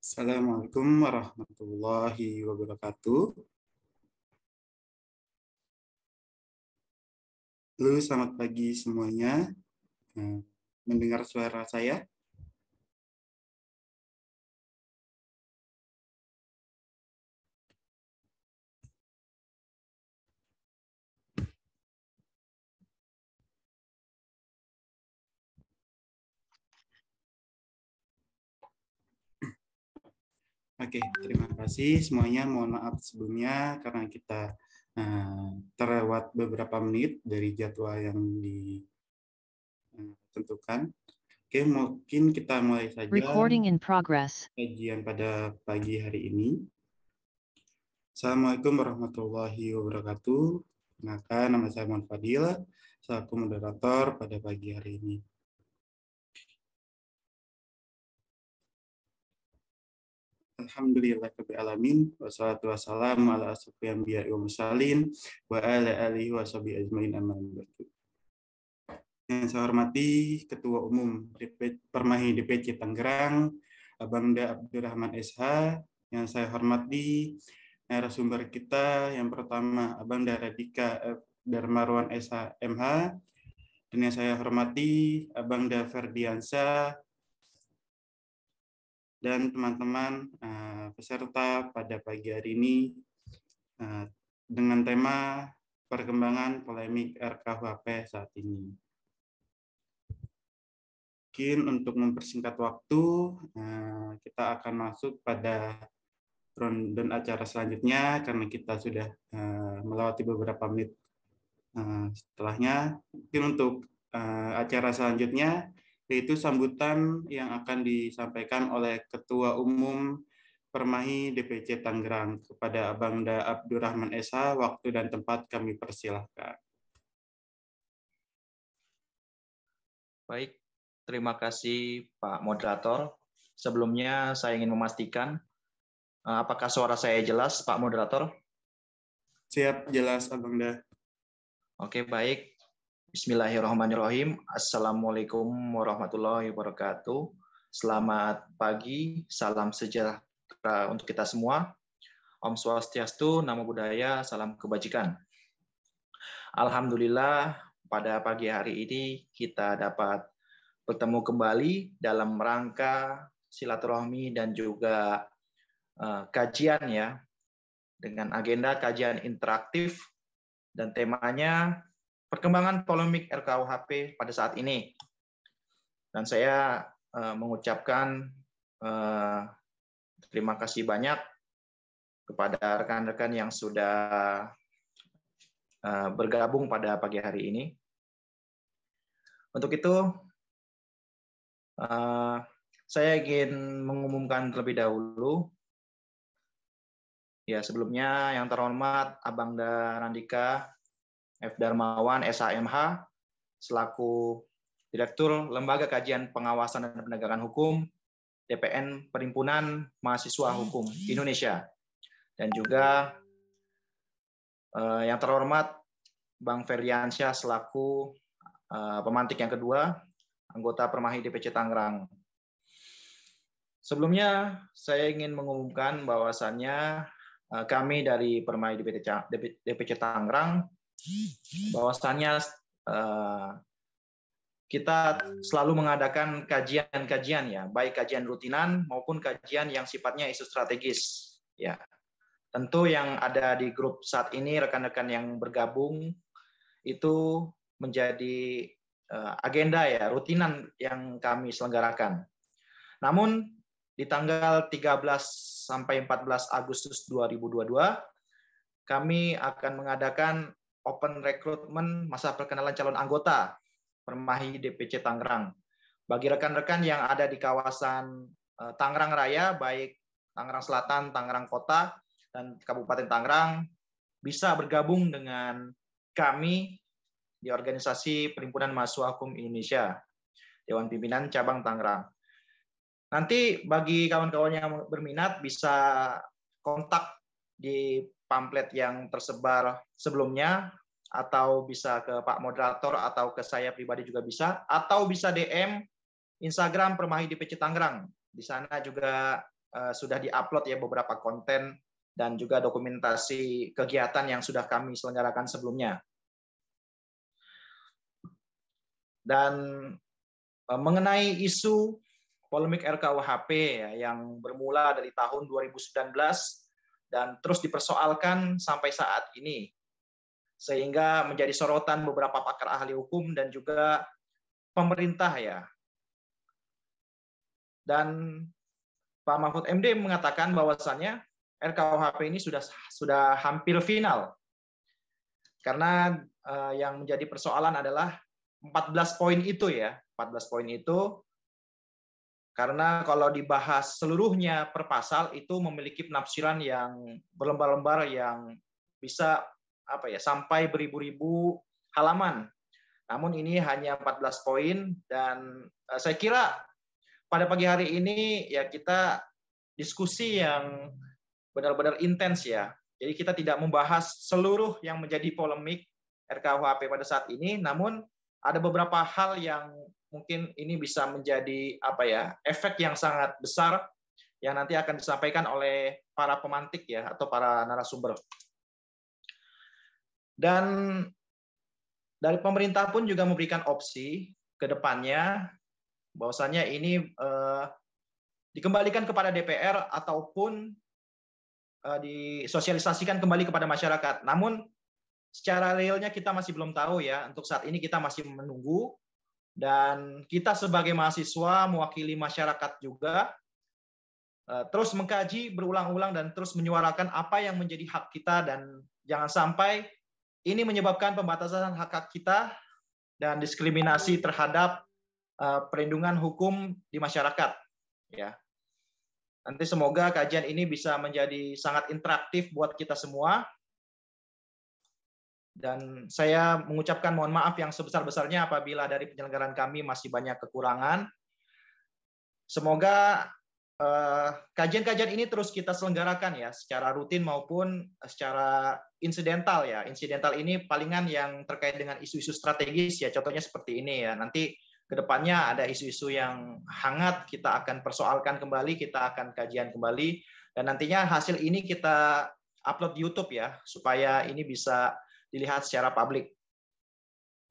Assalamualaikum warahmatullahi wabarakatuh. Halo, selamat pagi semuanya. Mendengar suara saya? Oke, terima kasih semuanya. Mohon maaf sebelumnya karena kita terlewat beberapa menit dari jadwal yang ditentukan. Oke, mungkin kita mulai saja Recording in progress. kajian pada pagi hari ini. Assalamualaikum warahmatullahi wabarakatuh. Kenalkan, nama saya Muhammad Fadil, selaku moderator pada pagi hari ini. Alhamdulillahirrahmanirrahim. Wassalatu wassalamu ala asrofil anbiya'i wal mursalin wa ala alihi wa sahbihi ajmain amma ba'du. Yang saya hormati Ketua Umum Permahi DPC Tangerang, Abangda Abdurrahman SH. Yang saya hormati narasumber kita yang pertama Abangda Radika Darmarwan SH MH. Dan yang saya hormati Abangda Ferdiansyah dan teman-teman peserta pada pagi hari ini dengan tema perkembangan polemik RKUHP saat ini. Mungkin untuk mempersingkat waktu, kita akan masuk pada rundown acara selanjutnya karena kita sudah melewati beberapa menit setelahnya. Mungkin untuk acara selanjutnya yaitu sambutan yang akan disampaikan oleh Ketua Umum Permahi DPC Tangerang. Kepada Abangda Abdurrahman SH, waktu dan tempat kami persilahkan. Baik, terima kasih Pak Moderator. Sebelumnya saya ingin memastikan apakah suara saya jelas Pak Moderator? Siap, jelas Abangda. Oke, baik. Bismillahirrahmanirrahim. Assalamualaikum warahmatullahi wabarakatuh. Selamat pagi, salam sejahtera untuk kita semua. Om Swastiastu, Namo Buddhaya, salam kebajikan. Alhamdulillah, pada pagi hari ini kita dapat bertemu kembali dalam rangka silaturahmi dan juga kajian ya, dengan agenda kajian interaktif dan temanya perkembangan polemik RKUHP pada saat ini. Dan saya mengucapkan terima kasih banyak kepada rekan-rekan yang sudah bergabung pada pagi hari ini. Untuk itu, saya ingin mengumumkan terlebih dahulu. Ya, sebelumnya yang terhormat Abangda Randika F. Darmawan SHMH selaku Direktur Lembaga Kajian Pengawasan dan Penegakan Hukum DPN Perhimpunan Mahasiswa Hukum Indonesia, dan juga yang terhormat Bang Ferdiansyah selaku pemantik yang kedua anggota Permahi DPC Tangerang. Sebelumnya saya ingin mengumumkan bahwasannya kami dari Permahi DPC Tangerang bahwasannya kita selalu mengadakan kajian-kajian ya, baik kajian rutinan maupun kajian yang sifatnya isu strategis ya. Tentu yang ada di grup saat ini rekan-rekan yang bergabung itu menjadi agenda ya, rutinan yang kami selenggarakan. Namun di tanggal 13 sampai 14 Agustus 2022 kami akan mengadakan open recruitment masa perkenalan calon anggota Permahi DPC Tangerang. Bagi rekan-rekan yang ada di kawasan Tangerang Raya, baik Tangerang Selatan, Tangerang Kota, dan Kabupaten Tangerang, bisa bergabung dengan kami di organisasi Perhimpunan Mahasiswa Hukum Indonesia, Dewan Pimpinan Cabang Tangerang. Nanti bagi kawan-kawan yang berminat bisa kontak di pamflet yang tersebar sebelumnya, atau bisa ke Pak Moderator atau ke saya pribadi juga bisa, atau bisa DM Instagram Permahi DPC Tangerang. Di sana juga sudah diupload ya beberapa konten dan juga dokumentasi kegiatan yang sudah kami selenggarakan sebelumnya. Dan mengenai isu polemik RKUHP ya, yang bermula dari tahun 2019 dan terus dipersoalkan sampai saat ini, sehingga menjadi sorotan beberapa pakar ahli hukum dan juga pemerintah ya. Dan Pak Mahfud MD mengatakan bahwasannya RKUHP ini sudah hampir final. Karena yang menjadi persoalan adalah 14 poin itu ya, 14 poin itu karena kalau dibahas seluruhnya per pasal itu memiliki penafsiran yang berlembar-lembar yang bisa sampai beribu-ribu halaman. Namun ini hanya 14 poin dan saya kira pada pagi hari ini ya kita diskusi yang benar-benar intens ya. Jadi kita tidak membahas seluruh yang menjadi polemik RKUHP pada saat ini, namun ada beberapa hal yang mungkin ini bisa menjadi efek yang sangat besar yang nanti akan disampaikan oleh para pemantik ya atau para narasumber. Dan dari pemerintah pun juga memberikan opsi ke depannya bahwasannya ini dikembalikan kepada DPR ataupun disosialisasikan kembali kepada masyarakat. Namun secara realnya kita masih belum tahu ya. Untuk saat ini kita masih menunggu. Dan kita sebagai mahasiswa mewakili masyarakat juga terus mengkaji berulang-ulang dan terus menyuarakan apa yang menjadi hak kita dan jangan sampai ini menyebabkan pembatasan hak kita dan diskriminasi terhadap perlindungan hukum di masyarakat. Ya. Nanti semoga kajian ini bisa menjadi sangat interaktif buat kita semua. Dan saya mengucapkan mohon maaf yang sebesar-besarnya apabila dari penyelenggaraan kami masih banyak kekurangan. Semoga kajian-kajian ini terus kita selenggarakan ya, secara rutin maupun secara insidental ya. Insidental ini palingan yang terkait dengan isu-isu strategis ya, contohnya seperti ini ya. Nanti ke depannya ada isu-isu yang hangat, kita akan persoalkan kembali, kita akan kajian kembali. Dan nantinya hasil ini kita upload di YouTube ya, supaya ini bisa dilihat secara publik.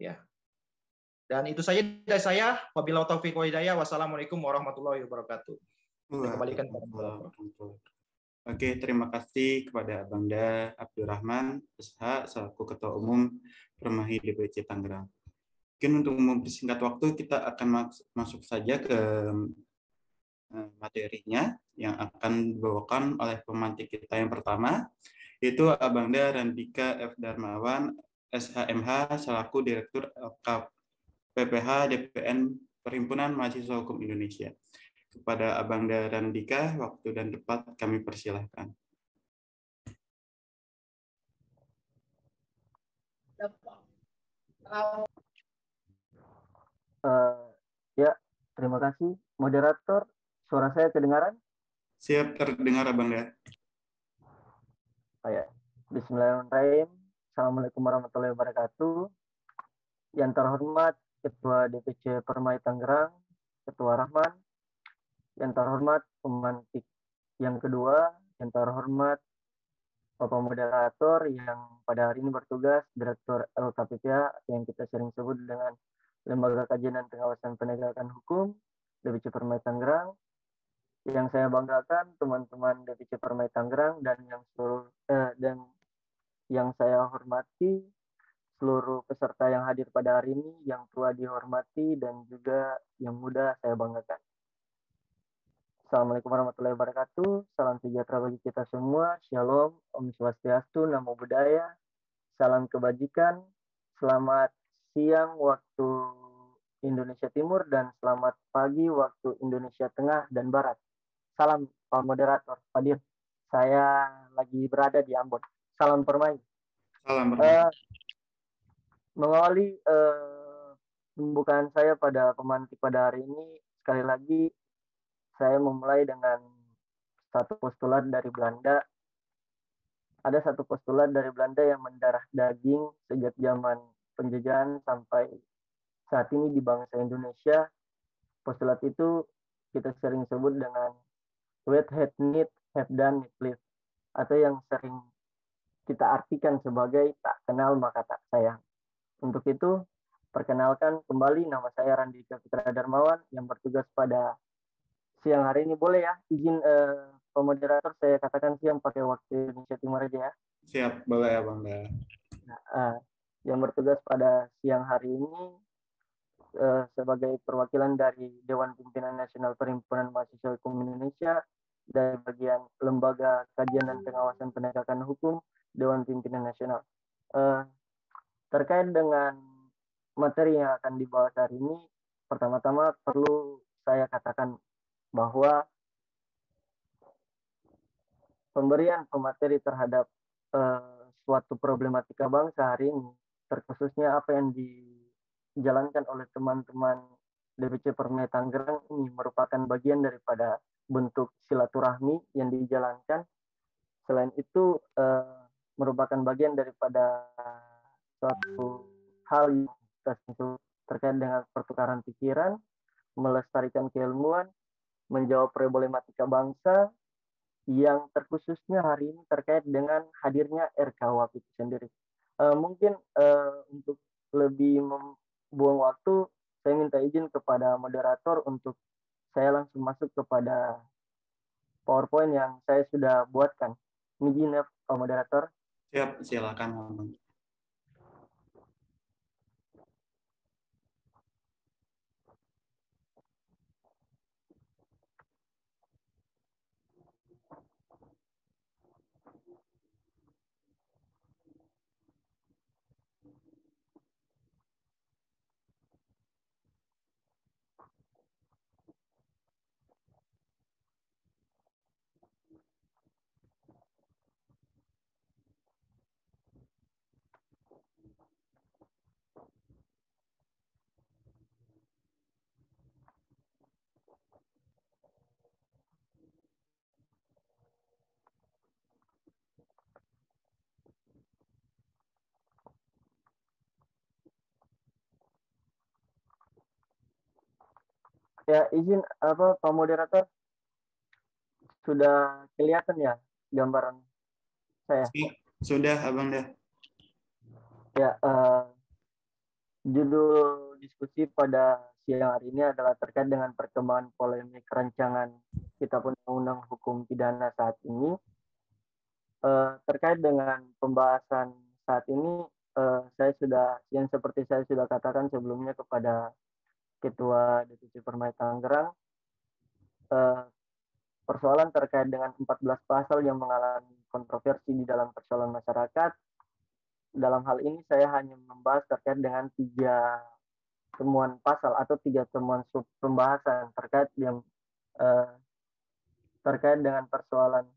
Ya. Dan itu saja dari saya. Wabillahi taufiq wal hidayah. Wassalamualaikum warahmatullahi wabarakatuh. Kembalikan kepada Oke, terima kasih kepada Abangda Abdurrahman SH selaku Ketua Umum Permai DPC Tangerang. Mungkin untuk mempersingkat waktu kita akan masuk saja ke materinya yang akan dibawakan oleh pemantik kita yang pertama, yaitu Abangda Randika F. Darmawan, SHMH, selaku Direktur PPH DPN Perhimpunan Mahasiswa Hukum Indonesia. Kepada Abangda Randika, waktu dan tempat kami persilahkan. Ya, terima kasih. Moderator, suara saya kedengaran? Siap, terdengar Abangda. Ya. Bismillahirrahmanirrahim. Assalamualaikum warahmatullahi wabarakatuh. Yang terhormat Ketua DPC Permai Tangerang, Ketua Rahman. Yang terhormat pemantik yang kedua, yang terhormat Bapak Moderator yang pada hari ini bertugas, Direktur LKPPA yang kita sering sebut dengan Lembaga Kajian dan Pengawasan Penegakan Hukum, DPC Permai Tangerang. Yang saya banggakan teman-teman DPC Permai Tangerang dan yang saya hormati seluruh peserta yang hadir pada hari ini, yang tua dihormati dan juga yang muda saya banggakan. Assalamualaikum warahmatullahi wabarakatuh. Salam sejahtera bagi kita semua. Shalom, Om Swastiastu, Namo Buddhaya. Salam kebajikan. Selamat siang waktu Indonesia Timur dan selamat pagi waktu Indonesia Tengah dan Barat. Salam Pak Moderator, Hadir. Saya lagi berada di Ambon. Salam Permai. Salam Permai. Mengawali pembukaan saya pada pemantik pada hari ini, sekali lagi saya memulai dengan satu postulat dari Belanda. Ada satu postulat dari Belanda yang mendarah daging sejak zaman penjajahan sampai saat ini di bangsa Indonesia. Postulat itu kita sering sebut dengan wait, had, need, have done, need, live, atau yang sering kita artikan sebagai tak kenal maka tak sayang. Untuk itu, perkenalkan kembali, nama saya Randika Fitra Darmawan yang bertugas pada siang hari ini. Boleh ya, izin pemoderator saya katakan siang pakai waktu Indonesia Timur aja ya. Siap, boleh ya Bang. Yang bertugas pada siang hari ini sebagai perwakilan dari Dewan Pimpinan Nasional Perhimpunan Mahasiswa Hukum Indonesia dari bagian Lembaga Kajian dan Pengawasan Penegakan Hukum Dewan Pimpinan Nasional. Terkait dengan materi yang akan dibahas hari ini, pertama-tama perlu saya katakan bahwa pemberian pemateri terhadap suatu problematika bangsa hari ini, terkhususnya apa yang dijalankan oleh teman-teman DPC Permai Tangerang ini merupakan bagian daripada bentuk silaturahmi yang dijalankan. Selain itu merupakan bagian daripada suatu hal yang terkait dengan pertukaran pikiran, melestarikan keilmuan, menjawab problematika bangsa yang terkhususnya hari ini terkait dengan hadirnya RKUHP itu sendiri. Mungkin untuk lebih membuang waktu, saya minta izin kepada moderator untuk saya langsung masuk kepada PowerPoint yang saya sudah buatkan. Izin ya, Pak Moderator. Siap, silakan Bang. Ya, izin Pak Moderator, sudah kelihatan ya gambaran saya? Sudah, Abang dah. Ya, judul diskusi pada siang hari ini adalah terkait dengan perkembangan polemik rancangan Kitab Undang-Undang Hukum Pidana saat ini. Terkait dengan pembahasan saat ini, yang seperti saya sudah katakan sebelumnya kepada Ketua DPC Permai Tangerang, persoalan terkait dengan 14 pasal yang mengalami kontroversi di dalam persoalan masyarakat. Dalam hal ini saya hanya membahas terkait dengan 3 temuan pasal atau 3 temuan sub pembahasan terkait dengan persoalan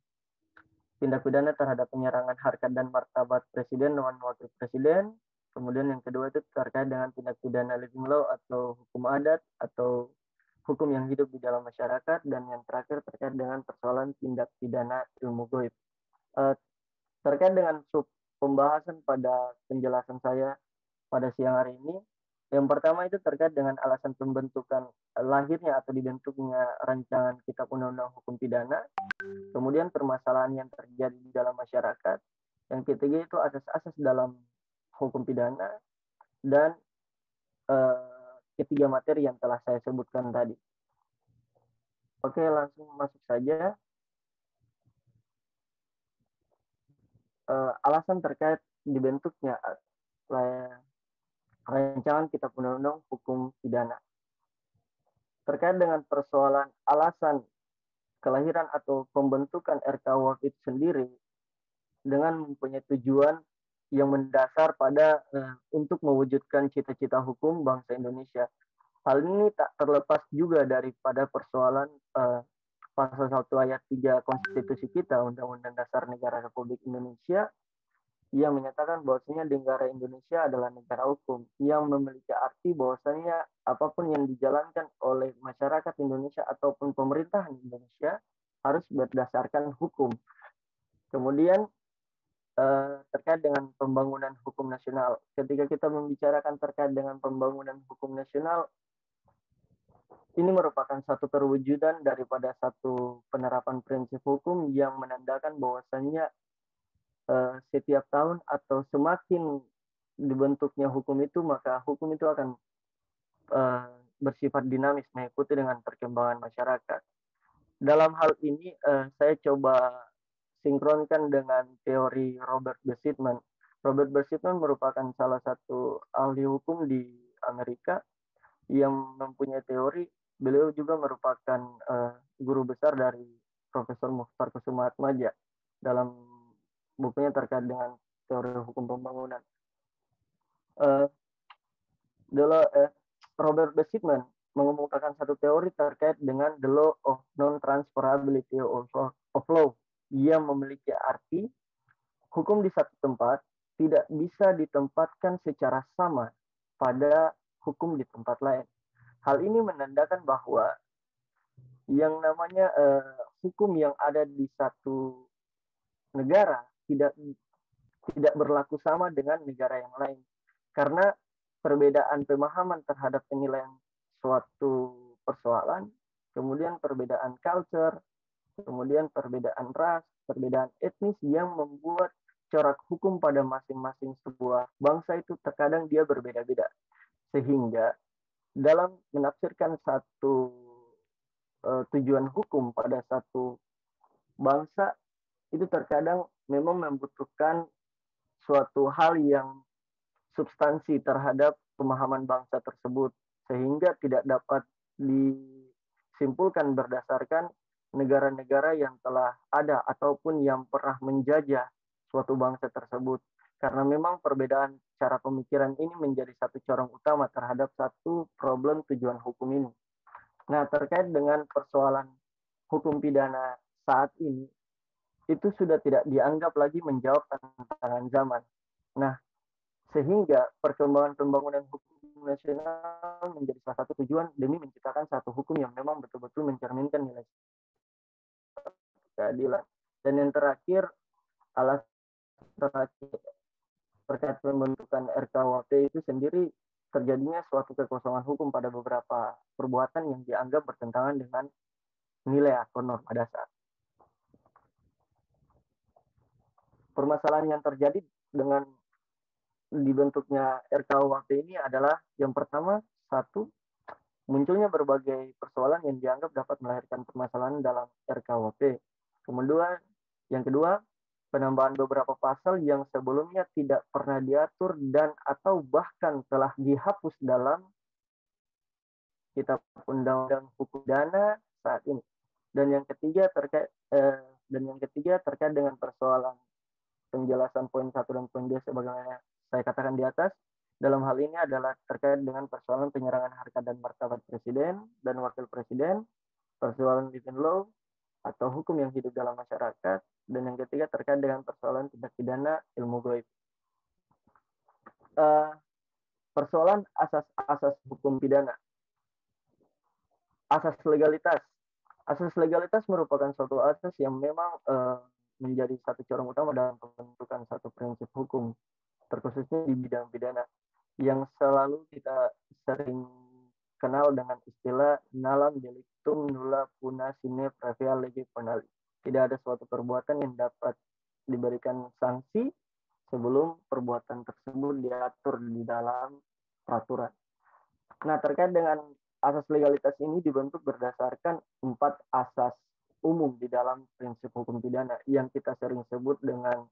tindak pidana terhadap penyerangan harkat dan martabat Presiden dan Wakil Presiden. Kemudian yang kedua itu terkait dengan tindak pidana living law atau hukum adat atau hukum yang hidup di dalam masyarakat, dan yang terakhir terkait dengan persoalan tindak pidana ilmu goib. Terkait dengan sub pembahasan pada penjelasan saya pada siang hari ini, yang pertama itu terkait dengan alasan pembentukan lahirnya atau dibentuknya rancangan Kitab Undang-Undang Hukum Pidana, kemudian permasalahan yang terjadi di dalam masyarakat, yang ketiga itu asas-asas dalam hukum pidana, dan ketiga materi yang telah saya sebutkan tadi. Oke, langsung masuk saja. Alasan terkait dibentuknya rancangan Kitab Undang-Undang Hukum Pidana. Terkait dengan persoalan alasan kelahiran atau pembentukan RKUHP itu sendiri dengan mempunyai tujuan yang mendasar pada untuk mewujudkan cita-cita hukum bangsa Indonesia. Hal ini tak terlepas juga daripada persoalan pasal 1 ayat 3 konstitusi kita, Undang-Undang Dasar Negara Republik Indonesia, yang menyatakan bahwasanya negara Indonesia adalah negara hukum, yang memiliki arti bahwasanya apapun yang dijalankan oleh masyarakat Indonesia ataupun pemerintahan Indonesia harus berdasarkan hukum. Kemudian terkait dengan pembangunan hukum nasional. Ketika kita membicarakan terkait dengan pembangunan hukum nasional, Ini merupakan satu perwujudan daripada satu penerapan prinsip hukum yang menandakan bahwasannya setiap tahun atau semakin dibentuknya hukum itu, maka hukum itu akan bersifat dinamis mengikuti dengan perkembangan masyarakat. Dalam hal ini saya coba sinkronkan dengan teori Robert Besitman. Robert Besitman merupakan salah satu ahli hukum di Amerika yang mempunyai teori. Beliau juga merupakan guru besar dari Profesor Mukhtar Kusumaatmadja dalam bukunya terkait dengan teori hukum pembangunan. Robert Besitman mengemukakan satu teori terkait dengan the law of non-transferability of law yang memiliki arti hukum di satu tempat tidak bisa ditempatkan secara sama pada hukum di tempat lain. Hal ini menandakan bahwa yang namanya hukum yang ada di satu negara tidak berlaku sama dengan negara yang lain, karena perbedaan pemahaman terhadap penilaian suatu persoalan, kemudian perbedaan culture, kemudian perbedaan ras, perbedaan etnis yang membuat corak hukum pada masing-masing sebuah bangsa itu terkadang dia berbeda-beda. Sehingga dalam menafsirkan satu tujuan hukum pada satu bangsa itu terkadang memang membutuhkan suatu hal yang substansi terhadap pemahaman bangsa tersebut, sehingga tidak dapat disimpulkan berdasarkan negara-negara yang telah ada ataupun yang pernah menjajah suatu bangsa tersebut. Karena memang perbedaan cara pemikiran ini menjadi satu corong utama terhadap satu problem tujuan hukum ini. Nah, terkait dengan persoalan hukum pidana saat ini, itu sudah tidak dianggap lagi menjawab tantangan zaman. Nah, sehingga perkembangan pembangunan hukum nasional menjadi salah satu tujuan demi menciptakan satu hukum yang memang betul-betul mencerminkan nilai keadilan. Dan yang terakhir, alasan terakhir terkait pembentukan RKUHP itu sendiri terjadinya suatu kekosongan hukum pada beberapa perbuatan yang dianggap bertentangan dengan nilai atau norma dasar. Permasalahan yang terjadi dengan dibentuknya RKUHP ini adalah yang pertama, satu, munculnya berbagai persoalan yang dianggap dapat melahirkan permasalahan dalam RKUHP. Kemudian, yang kedua, penambahan beberapa pasal yang sebelumnya tidak pernah diatur dan atau bahkan telah dihapus dalam Kitab Undang-Undang Hukum Pidana saat ini. Dan yang ketiga terkait dengan persoalan penjelasan poin 1 dan poin 2 sebagaimana saya katakan di atas. Dalam hal ini adalah terkait dengan persoalan penyerangan harkat dan martabat presiden dan wakil presiden, persoalan living law atau hukum yang hidup dalam masyarakat, dan yang ketiga terkait dengan persoalan tindak pidana ilmu gaib. Persoalan asas hukum pidana. Asas legalitas. Asas legalitas merupakan suatu asas yang memang menjadi satu corong utama dalam pembentukan satu prinsip hukum, terkhususnya di bidang pidana, yang selalu kita sering kenal dengan istilah nalam delictum nulla puna sine previa lege penali. Tidak ada suatu perbuatan yang dapat diberikan sanksi sebelum perbuatan tersebut diatur di dalam peraturan. Nah, terkait dengan asas legalitas ini dibentuk berdasarkan 4 asas umum di dalam prinsip hukum pidana yang kita sering sebut dengan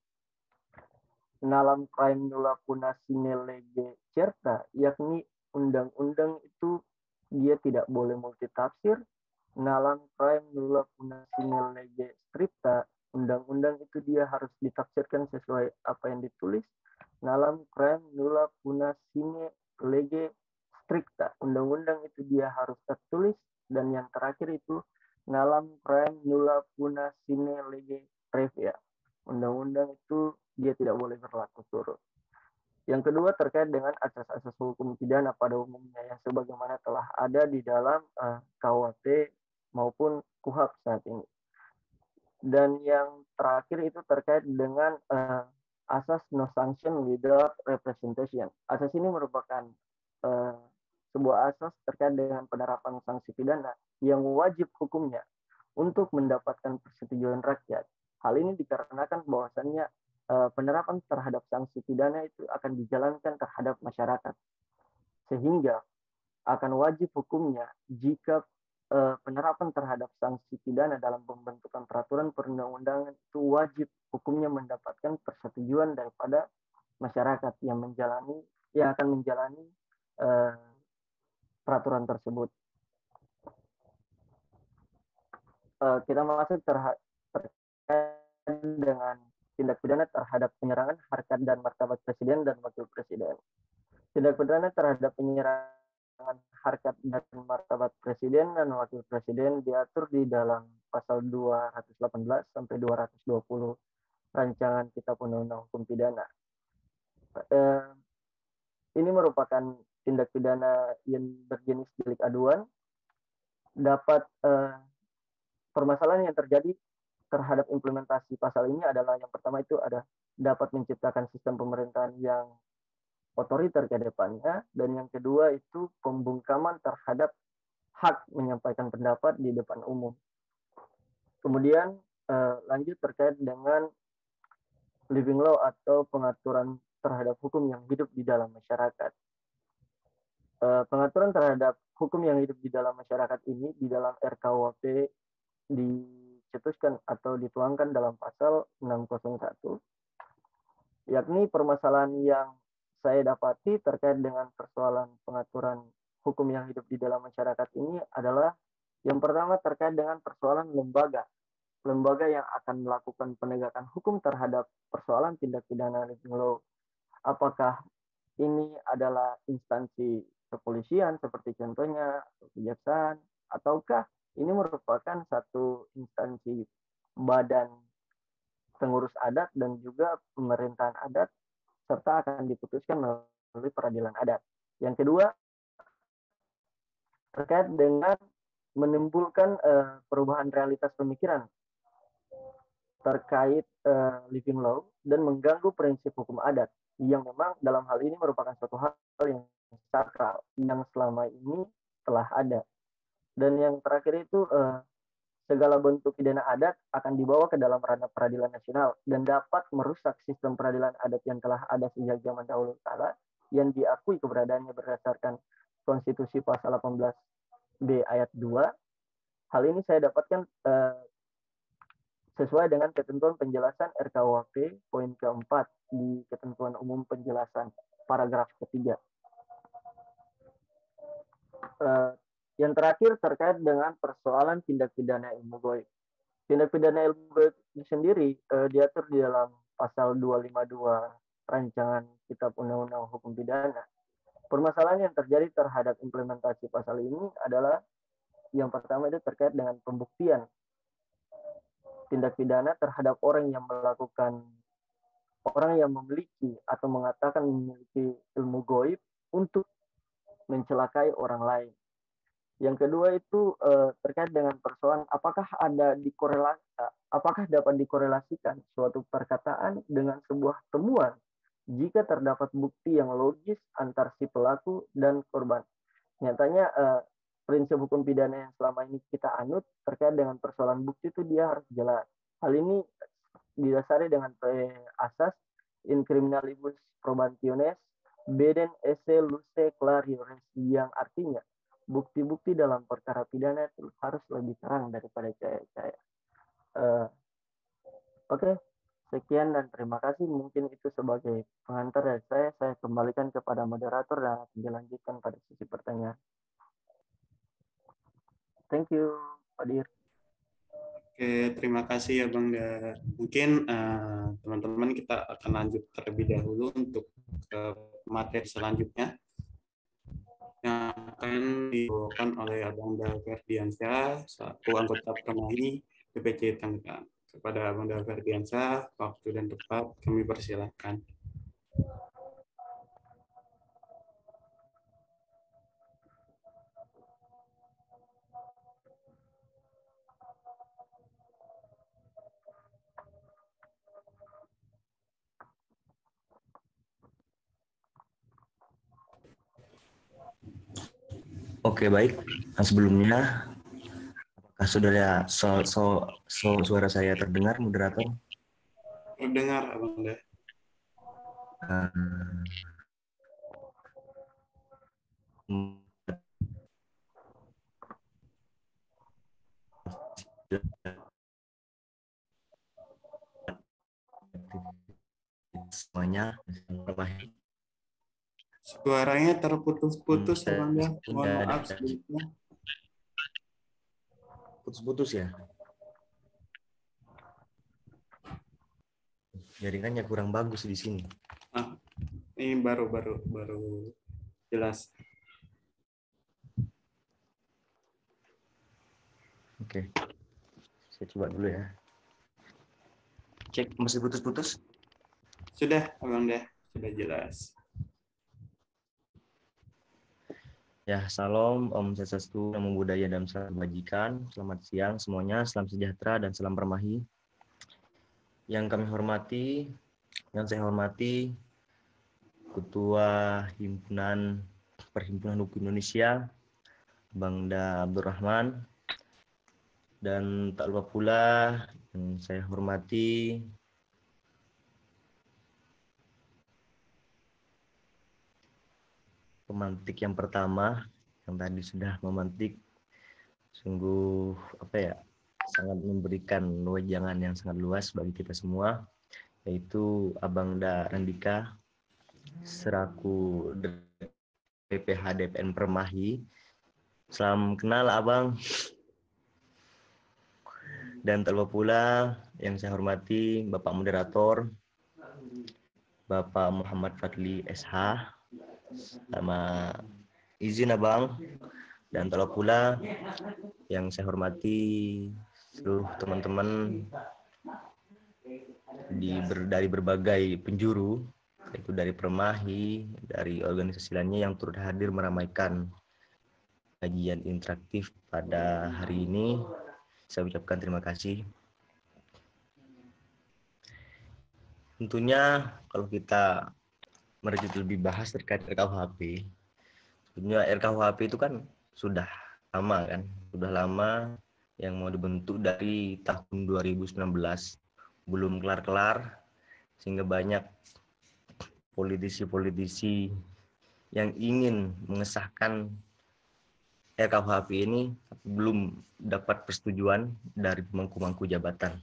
nalam praem nulla puna sine lege certa, yakni undang-undang itu dia tidak boleh multitafsir. Nalam praem nulla puna sine lege stricta, undang-undang itu dia harus ditafsirkan sesuai apa yang ditulis. Nalam praem nulla puna sine lege stricta, undang-undang itu dia harus tertulis. Dan yang terakhir itu nalam praem nulla puna sine lege previa, undang-undang itu dia tidak boleh berlaku surut. Yang kedua terkait dengan asas-asas hukum pidana pada umumnya yang sebagaimana telah ada di dalam KUHP maupun KUHAP saat ini. Dan yang terakhir itu terkait dengan asas no sanction without representation. Asas ini merupakan sebuah asas terkait dengan penerapan sanksi pidana yang wajib hukumnya untuk mendapatkan persetujuan rakyat. Hal ini dikarenakan bahwasannya penerapan terhadap sanksi pidana itu akan dijalankan terhadap masyarakat, sehingga akan wajib hukumnya jika penerapan terhadap sanksi pidana dalam pembentukan peraturan perundang-undangan itu wajib hukumnya mendapatkan persetujuan daripada masyarakat yang akan menjalani peraturan tersebut. Kita masuk terkait dengan tindak pidana terhadap penyerangan harkat dan martabat presiden dan wakil presiden. Tindak pidana terhadap penyerangan harkat dan martabat presiden dan wakil presiden diatur di dalam pasal 218 sampai 220 rancangan Kitab Undang-Undang Hukum Pidana. Ini merupakan tindak pidana yang berjenis delik aduan. Dapat permasalahan yang terjadi terhadap implementasi pasal ini adalah yang pertama itu ada dapat menciptakan sistem pemerintahan yang otoriter ke depannya, dan yang kedua itu pembungkaman terhadap hak menyampaikan pendapat di depan umum. Kemudian lanjut terkait dengan living law atau pengaturan terhadap hukum yang hidup di dalam masyarakat. Pengaturan terhadap hukum yang hidup di dalam masyarakat ini di dalam RKUHP dicetuskan atau dituangkan dalam pasal 601, yakni permasalahan yang saya dapati terkait dengan persoalan pengaturan hukum yang hidup di dalam masyarakat ini adalah yang pertama terkait dengan persoalan lembaga yang akan melakukan penegakan hukum terhadap persoalan tindak pidana living law. Apakah ini adalah instansi kepolisian seperti contohnya kejaksaan, ataukah ini merupakan satu instansi badan pengurus adat dan juga pemerintahan adat, serta akan diputuskan melalui peradilan adat. Yang kedua, terkait dengan menimbulkan perubahan realitas pemikiran terkait living law dan mengganggu prinsip hukum adat, yang memang dalam hal ini merupakan suatu hal yang sakral yang selama ini telah ada. Dan yang terakhir itu segala bentuk pidana adat akan dibawa ke dalam ranah peradilan nasional dan dapat merusak sistem peradilan adat yang telah ada sejak zaman dahulu kala yang diakui keberadaannya berdasarkan Konstitusi Pasal 18B ayat 2. Hal ini saya dapatkan sesuai dengan ketentuan penjelasan RKUHP poin keempat di ketentuan umum penjelasan paragraf ketiga. Yang terakhir terkait dengan persoalan tindak pidana ilmu goib. Tindak pidana ilmu goib sendiri diatur di dalam pasal 252 rancangan Kitab Undang-Undang Hukum Pidana. Permasalahan yang terjadi terhadap implementasi pasal ini adalah yang pertama itu terkait dengan pembuktian tindak pidana terhadap orang yang memiliki atau mengatakan memiliki ilmu goib untuk mencelakai orang lain. Yang kedua itu terkait dengan persoalan apakah dapat dikorelasikan suatu perkataan dengan sebuah temuan jika terdapat bukti yang logis antar si pelaku dan korban. Nyatanya prinsip hukum pidana yang selama ini kita anut terkait dengan persoalan bukti itu dia harus jelas. Hal ini didasari dengan asas in criminalibus probationis beden esse luce clariores, yang artinya bukti-bukti dalam perkara pidana itu harus lebih terang daripada cahaya-cahaya. Oke, sekian dan terima kasih. Mungkin itu sebagai pengantar dari saya. Saya kembalikan kepada moderator dan akan dilanjutkan pada sesi pertanyaan. Thank you, Pak Dir. Oke, terima kasih ya Bang Dar. Mungkin teman-teman kita akan lanjut terlebih dahulu untuk ke materi selanjutnya yang akan dibawakan oleh Abang Dar Ferdiansyah selaku anggota Permai DPC Tangerang. Kepada Abang Dar Ferdiansyah, waktu dan tempat kami persilahkan. Oke, baik. Nah, sebelumnya, apakah suara saya terdengar, moderator? Terdengar, Abang Deh. Semuanya, Suaranya terputus-putus, Abang Deh. Mohon maaf sebelumnya. putus-putus ya. Jaringannya kurang bagus di sini. Ah, ini baru jelas. Oke. Saya coba dulu ya. Cek, masih putus-putus? Sudah, Abang Deh. Sudah jelas. Ya, salam, Om Swastiastu, Namo Buddhaya, dan salam kebajikan. Selamat siang semuanya, salam sejahtera dan salam permahi. Yang saya hormati Ketua Perhimpunan Hukum Indonesia, Bangda Abdurrahman, dan tak lupa pula yang saya hormati pemantik yang pertama yang tadi sudah memantik, sungguh sangat memberikan wejangan yang sangat luas bagi kita semua, yaitu Abang Da Randika selaku PPH DPN Permahi. Salam kenal Abang. Dan tak lupa pula yang saya hormati Bapak Moderator, Bapak Muhammad Fadli SH, sama izin Abang. Dan tak lupa pula yang saya hormati seluruh teman-teman dari berbagai penjuru, yaitu dari Permahi, dari organisasi lainnya yang turut hadir meramaikan kajian interaktif pada hari ini. Saya ucapkan terima kasih. Tentunya kalau kita merujuk lebih bahas terkait RKUHP, tentunya RKUHP itu kan sudah lama yang mau dibentuk dari tahun 2019, belum kelar-kelar, sehingga banyak politisi-politisi yang ingin mengesahkan RKUHP ini belum dapat persetujuan dari pemangku-pemangku jabatan.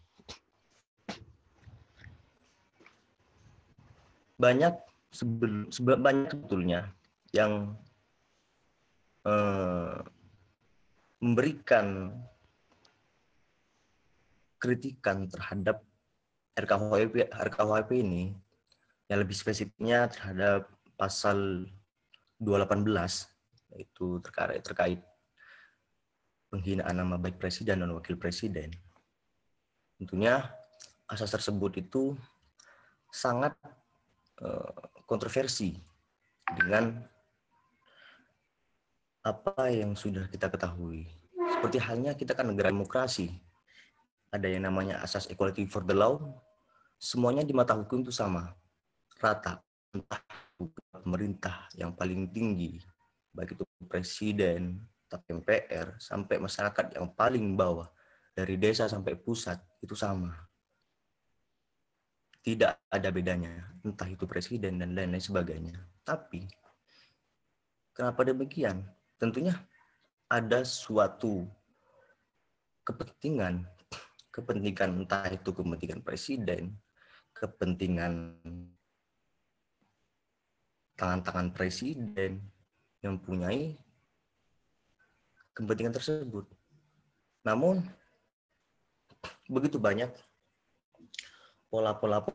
Banyak sebetulnya yang memberikan kritikan terhadap RKUHP ini, yang lebih spesifiknya terhadap pasal 218, yaitu terkait penghinaan nama baik presiden dan wakil presiden. Tentunya asas tersebut itu sangat kontroversi dengan apa yang sudah kita ketahui. Seperti halnya kita kan negara demokrasi, ada yang namanya asas equality for the law, semuanya di mata hukum itu sama, rata, entah pemerintah yang paling tinggi, baik itu presiden, MPR, sampai masyarakat yang paling bawah, dari desa sampai pusat, itu sama. Tidak ada bedanya, entah itu presiden dan lain-lain sebagainya. Tapi, kenapa demikian? Tentunya ada suatu kepentingan entah itu kepentingan presiden, kepentingan tangan-tangan presiden yang mempunyai kepentingan tersebut. Namun begitu banyak pola-pola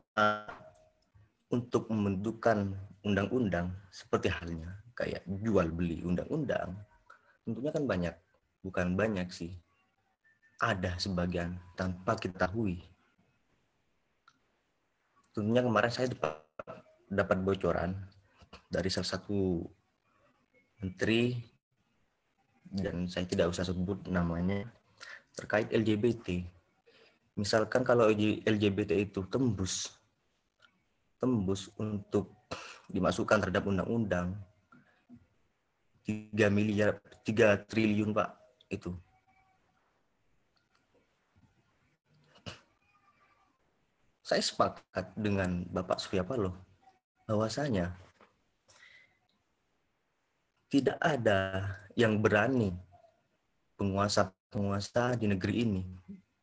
untuk membentukkan undang-undang, seperti halnya kayak jual beli undang-undang. Tentunya kan banyak, bukan banyak sih, ada sebagian tanpa kita ketahui. Tentunya kemarin saya dapat bocoran dari salah satu menteri, dan saya tidak usah sebut namanya, terkait LGBT. Misalkan kalau LGBT itu tembus untuk dimasukkan terhadap undang-undang, 3 triliun Pak itu. Saya sepakat dengan Bapak Surya Paloh bahwasanya tidak ada yang berani, penguasa-penguasa di negeri ini,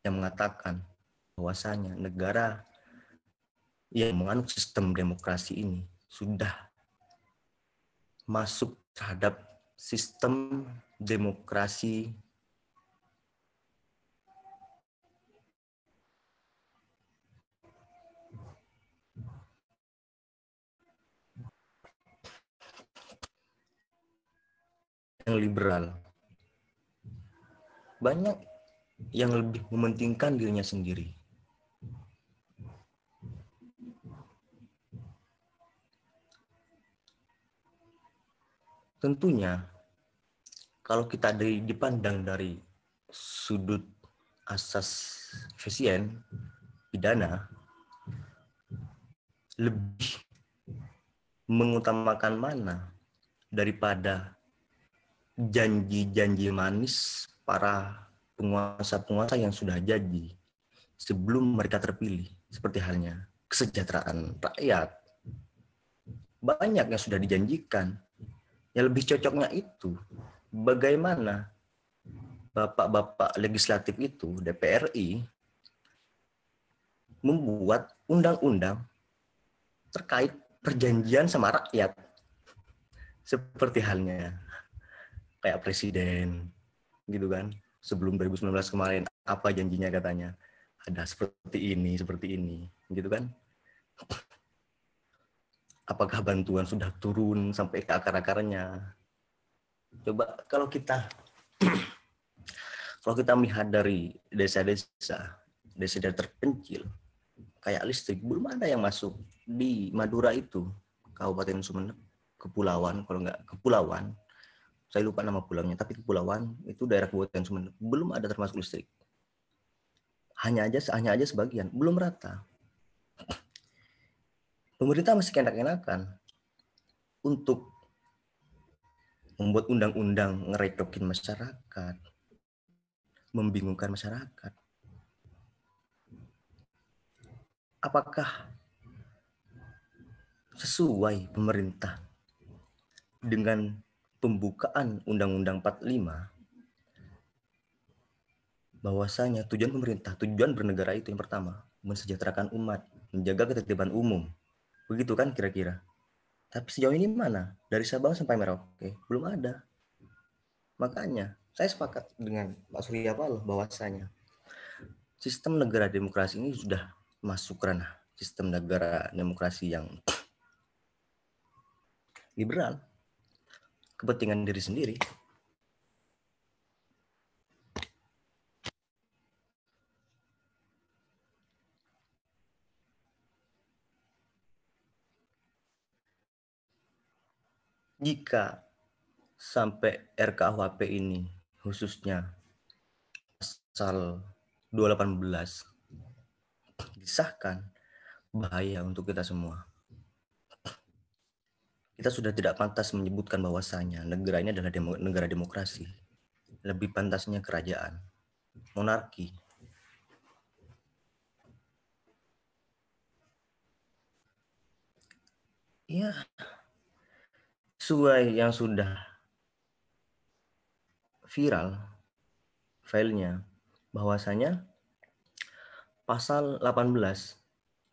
yang mengatakan bahwasanya negara yang menganut sistem demokrasi ini sudah masuk terhadap sistem demokrasi yang liberal. Banyak yang lebih mementingkan dirinya sendiri. Tentunya, kalau kita dipandang dari sudut asas efisien, pidana, lebih mengutamakan mana daripada janji-janji manis para penguasa-penguasa yang sudah jadi sebelum mereka terpilih, seperti halnya kesejahteraan rakyat. Banyak yang sudah dijanjikan. Yang lebih cocoknya itu, bagaimana bapak-bapak legislatif itu, DPRI, membuat undang-undang terkait perjanjian sama rakyat. Seperti halnya kayak presiden, gitu kan. Sebelum 2019 kemarin, apa janjinya katanya? Ada seperti ini, gitu kan. Apakah bantuan sudah turun sampai ke akar-akarnya? Coba kalau kita melihat dari desa-desa terpencil, kayak listrik, belum ada yang masuk di Madura itu, Kabupaten Sumeneb, Kepulauan, kalau nggak Kepulauan, saya lupa nama pulaunya, tapi Kepulauan itu daerah Kabupaten Sumeneb, belum ada termasuk listrik. Hanya aja sebagian, belum rata. Pemerintah masih enak-enakan untuk membuat undang-undang ngerecokin masyarakat, membingungkan masyarakat. Apakah sesuai pemerintah dengan pembukaan Undang-Undang 45 bahwasanya tujuan pemerintah, tujuan bernegara itu yang pertama, mensejahterakan umat, menjaga ketertiban umum. Begitu kan kira-kira. Tapi sejauh ini mana? Dari Sabang sampai Merauke, belum ada. Makanya, saya sepakat dengan Pak Surya Paloh bahwasanya sistem negara demokrasi ini sudah masuk ranah sistem negara demokrasi yang liberal, kepentingan diri sendiri. Jika sampai RKUHP ini, khususnya pasal 218 disahkan, bahaya untuk kita semua. Kita sudah tidak pantas menyebutkan bahwasanya negara ini adalah negara demokrasi. Lebih pantasnya kerajaan, monarki. Ya, sesuai yang sudah viral filenya, bahwasanya pasal 18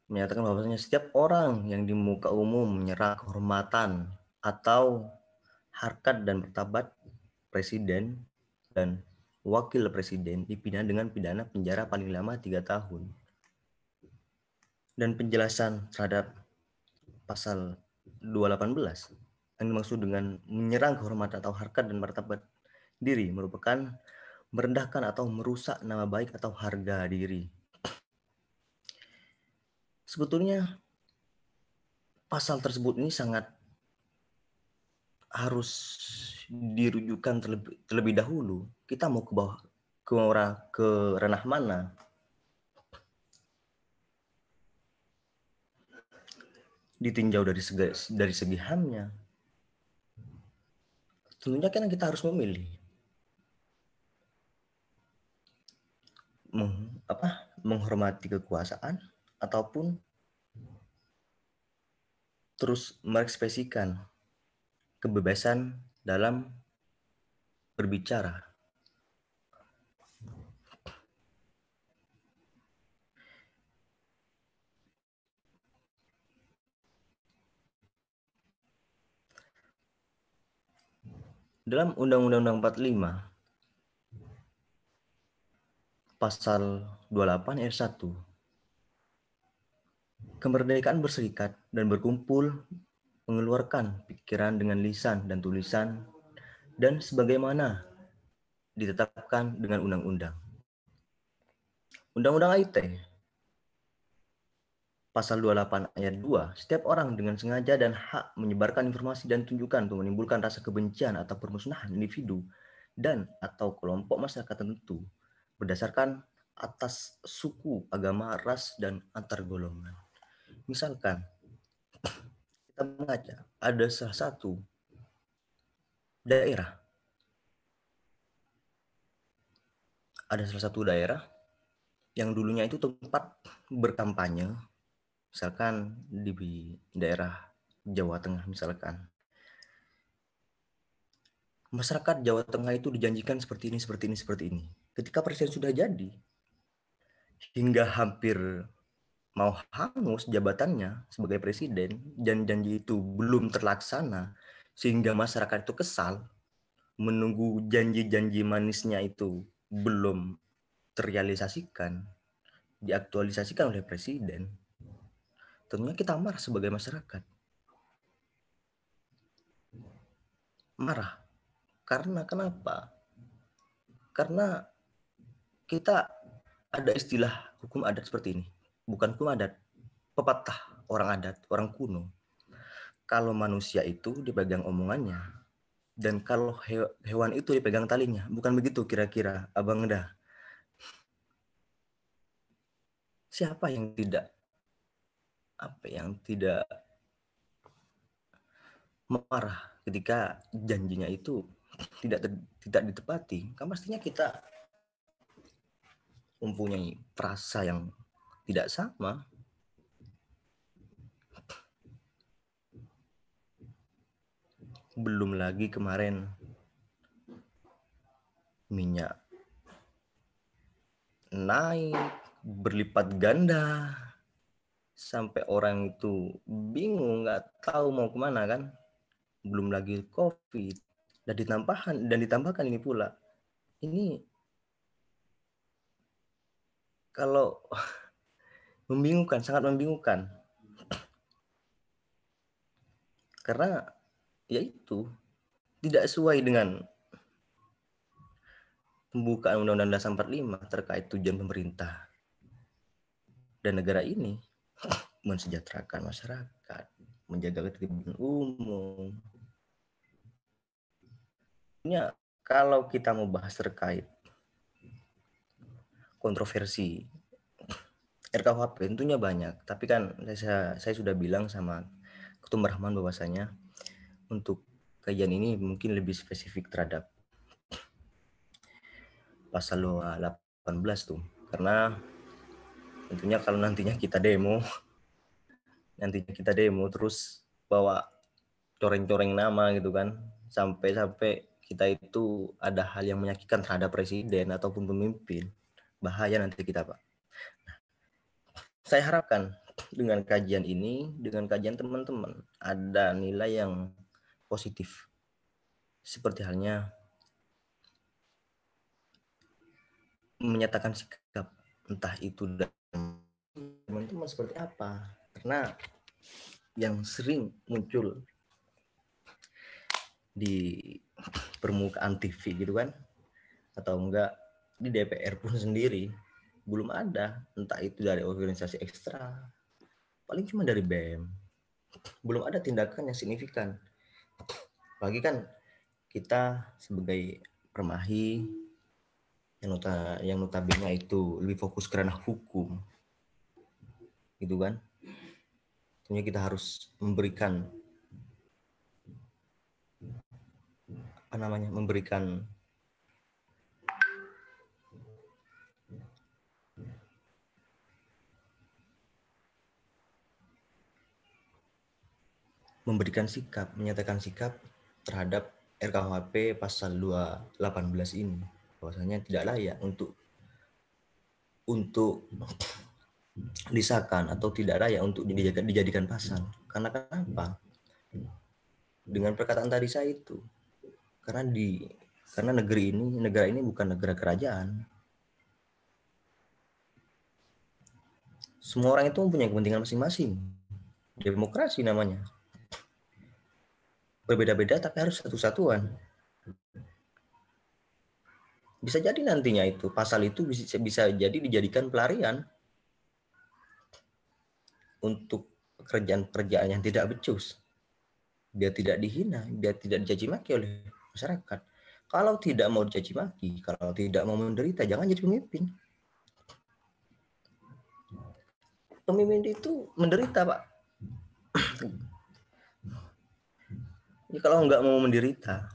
menyatakan bahwasanya setiap orang yang di muka umum menyerang kehormatan atau harkat dan martabat presiden dan wakil presiden dipidana dengan pidana penjara paling lama 3 tahun. Dan penjelasan terhadap pasal 218 yang dimaksud dengan menyerang kehormatan atau harkat dan martabat diri merupakan merendahkan atau merusak nama baik atau harga diri. Sebetulnya pasal tersebut ini sangat harus dirujukan terlebih dahulu. Kita mau ke ranah mana? Ditinjau dari segi HAM-nya, tentunya kan kita harus memilih menghormati kekuasaan ataupun terus mengekspresikan kebebasan dalam berbicara. Dalam Undang-Undang 45 Pasal 28 ayat 1, kemerdekaan berserikat dan berkumpul, mengeluarkan pikiran dengan lisan dan tulisan, dan sebagaimana ditetapkan dengan undang-undang. Undang-Undang IT Pasal 28 ayat 2, setiap orang dengan sengaja dan hak menyebarkan informasi dan tunjukkan untuk menimbulkan rasa kebencian atau permusuhan individu dan atau kelompok masyarakat tertentu berdasarkan atas suku, agama, ras, dan antar golongan. Misalkan, kita mengaca ada salah satu daerah. Ada salah satu daerah yang dulunya itu tempat berkampanye, misalkan di daerah Jawa Tengah misalkan. Masyarakat Jawa Tengah itu dijanjikan seperti ini, seperti ini, seperti ini. Ketika presiden sudah jadi, hingga hampir mau hangus jabatannya sebagai presiden, dan janji itu belum terlaksana, sehingga masyarakat itu kesal, menunggu janji-janji manisnya itu belum terrealisasikan, diaktualisasikan oleh presiden, tentunya kita marah sebagai masyarakat. Marah. Karena kenapa? Karena kita ada istilah hukum adat seperti ini. Bukan hukum adat, pepatah orang adat, orang kuno. Kalau manusia itu dipegang omongannya, dan kalau hewan itu dipegang talinya. Bukan begitu kira-kira, Abang Dah? Siapa yang tidak marah ketika janjinya itu tidak ditepati? Kan pastinya kita mempunyai perasa yang tidak sama. Belum lagi kemarin minyak naik berlipat ganda sampai orang itu bingung, nggak tahu mau kemana kan. Belum lagi COVID dan ditambahkan ini pula. Ini kalau membingungkan, sangat membingungkan. Karena yaitu tidak sesuai dengan pembukaan Undang-Undang Dasar 45 terkait tujuan pemerintah dan negara ini mensejahterakan masyarakat, menjaga ketertiban umum. Ini kalau kita mau bahas terkait kontroversi RKUHP tentunya banyak, tapi kan saya sudah bilang sama Ketum Rahman bahwasanya untuk kajian ini mungkin lebih spesifik terhadap pasal 18 tuh, karena tentunya kalau nantinya kita demo terus bawa coreng-coreng nama gitu kan, sampai kita itu ada hal yang menyakitkan terhadap presiden ataupun pemimpin, bahaya nanti kita, Pak. Nah, saya harapkan dengan kajian ini, dengan kajian teman-teman, ada nilai yang positif. Seperti halnya menyatakan sikap, entah itu dari teman-teman seperti apa. Karena yang sering muncul di permukaan TV gitu kan, atau enggak di DPR pun sendiri, belum ada, entah itu dari organisasi ekstra, paling cuma dari BEM, belum ada tindakan yang signifikan. Apalagi kan kita sebagai Permahi yang notabene itu lebih fokus ke ranah hukum gitu kan, tentunya kita harus memberikan memberikan sikap, menyatakan sikap terhadap RKUHP pasal 218 ini, bahwasanya tidak layak untuk disahkan atau tidak layak untuk dijadikan pasal. Karena kenapa? Dengan perkataan tadi saya itu, karena negara ini bukan negara kerajaan. Semua orang itu mempunyai kepentingan masing-masing. Demokrasi namanya. Berbeda-beda tapi harus satu-satuan. Bisa jadi nantinya itu pasal itu bisa jadi dijadikan pelarian untuk pekerjaan-pekerjaan yang tidak becus. Biar tidak dihina, biar tidak dicaci maki oleh masyarakat. Kalau tidak mau dicaci maki, kalau tidak mau menderita, jangan jadi pemimpin. Pemimpin itu menderita, Pak. Ya, kalau nggak mau menderita,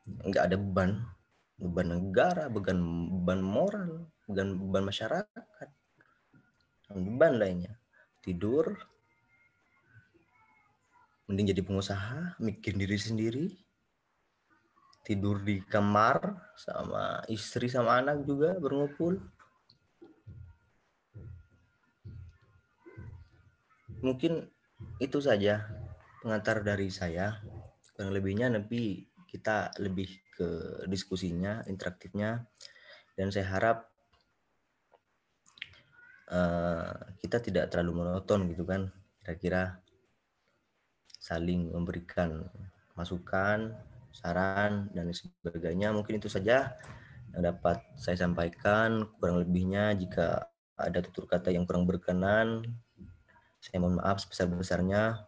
nggak ada beban negara, beban moral, beban masyarakat, beban lainnya. Tidur, mending jadi pengusaha, mikir diri sendiri, tidur di kamar sama istri sama anak juga berkumpul. Mungkin itu saja pengantar dari saya. Kurang lebihnya nanti kita lebih ke diskusinya, interaktifnya, dan saya harap kita tidak terlalu monoton gitu kan, kira-kira saling memberikan masukan, saran, dan sebagainya. Mungkin itu saja yang dapat saya sampaikan. Kurang lebihnya jika ada tutur kata yang kurang berkenan, saya mohon maaf sebesar-besarnya.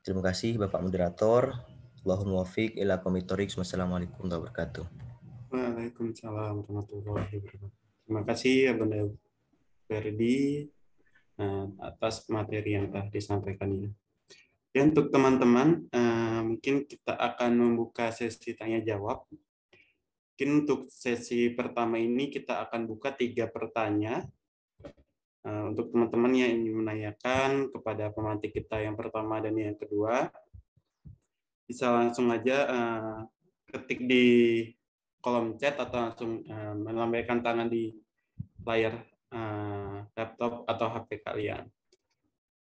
Terima kasih Bapak Moderator. Wallahul muwaffiq ila aqwamit thoriq. Wassalamualaikum warahmatullahi wabarakatuh. Waalaikumsalam warahmatullahi wabarakatuh. Terima kasih Bunda Ferdi atas materi yang telah disampaikan ini. Ya, untuk teman-teman, mungkin kita akan membuka sesi tanya jawab. Mungkin untuk sesi pertama ini kita akan buka 3 pertanyaan. Untuk teman-teman yang ingin menanyakan kepada pemantik kita yang pertama dan yang kedua, bisa langsung aja ketik di kolom chat atau langsung melambaikan tangan di layar laptop atau HP kalian.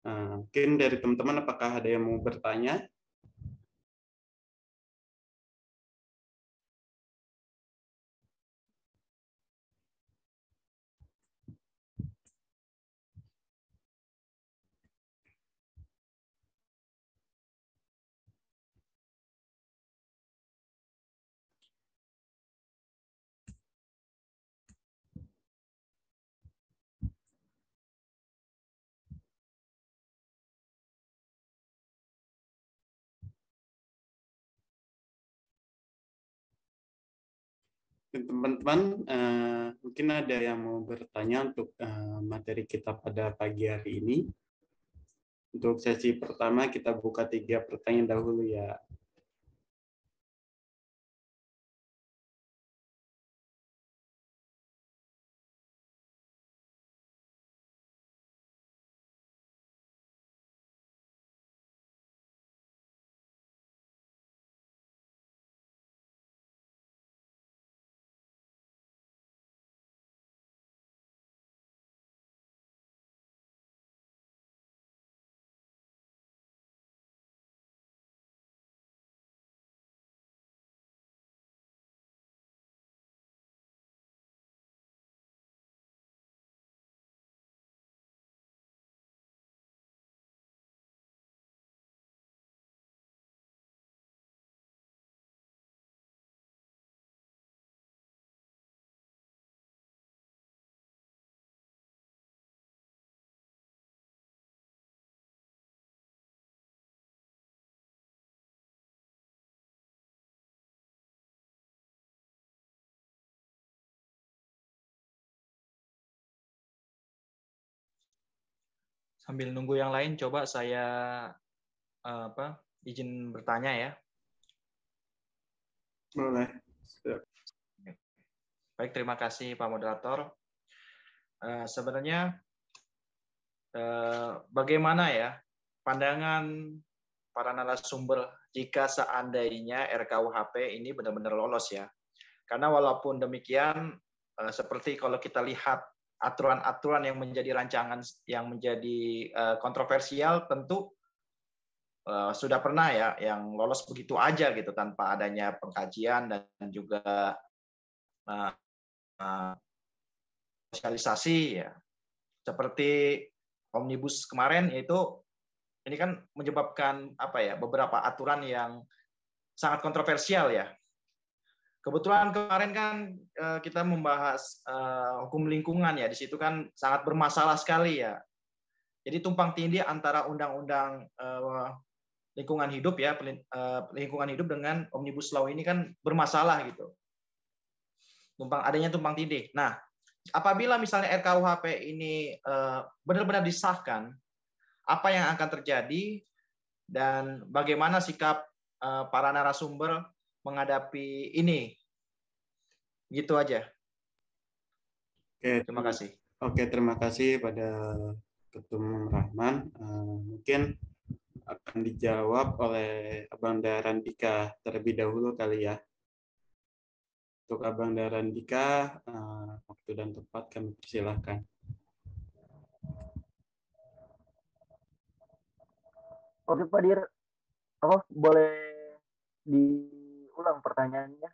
Mungkin dari teman-teman apakah ada yang mau bertanya? Teman-teman, mungkin ada yang mau bertanya untuk materi kita pada pagi hari ini. Untuk sesi pertama kita buka 3 pertanyaan dahulu ya. Sambil nunggu yang lain, coba saya izin bertanya ya. Boleh. Baik, terima kasih Pak Moderator. Sebenarnya bagaimana ya pandangan para narasumber jika seandainya RKUHP ini benar-benar lolos ya? Karena walaupun demikian, seperti kalau kita lihat aturan-aturan yang menjadi rancangan yang menjadi kontroversial, tentu sudah pernah ya yang lolos begitu aja gitu tanpa adanya pengkajian dan juga sosialisasi ya. Seperti Omnibus kemarin, yaitu ini kan menyebabkan apa ya beberapa aturan yang sangat kontroversial ya. Kebetulan kemarin kan kita membahas hukum lingkungan ya, di situ kan sangat bermasalah sekali ya. Jadi tumpang tindih antara undang-undang lingkungan hidup ya, lingkungan hidup dengan Omnibus Law ini kan bermasalah gitu. Adanya tumpang tindih. Nah, apabila misalnya RKUHP ini benar-benar disahkan, apa yang akan terjadi dan bagaimana sikap para narasumber menghadapi ini? Gitu aja. Oke, Terima kasih. Oke, terima kasih pada Ketum Rahman. Mungkin akan dijawab oleh Abang Darandika terlebih dahulu kali ya. Untuk Abang Darandika, waktu dan tempat kami persilahkan. Oke Pak Dir, boleh diulang pertanyaannya?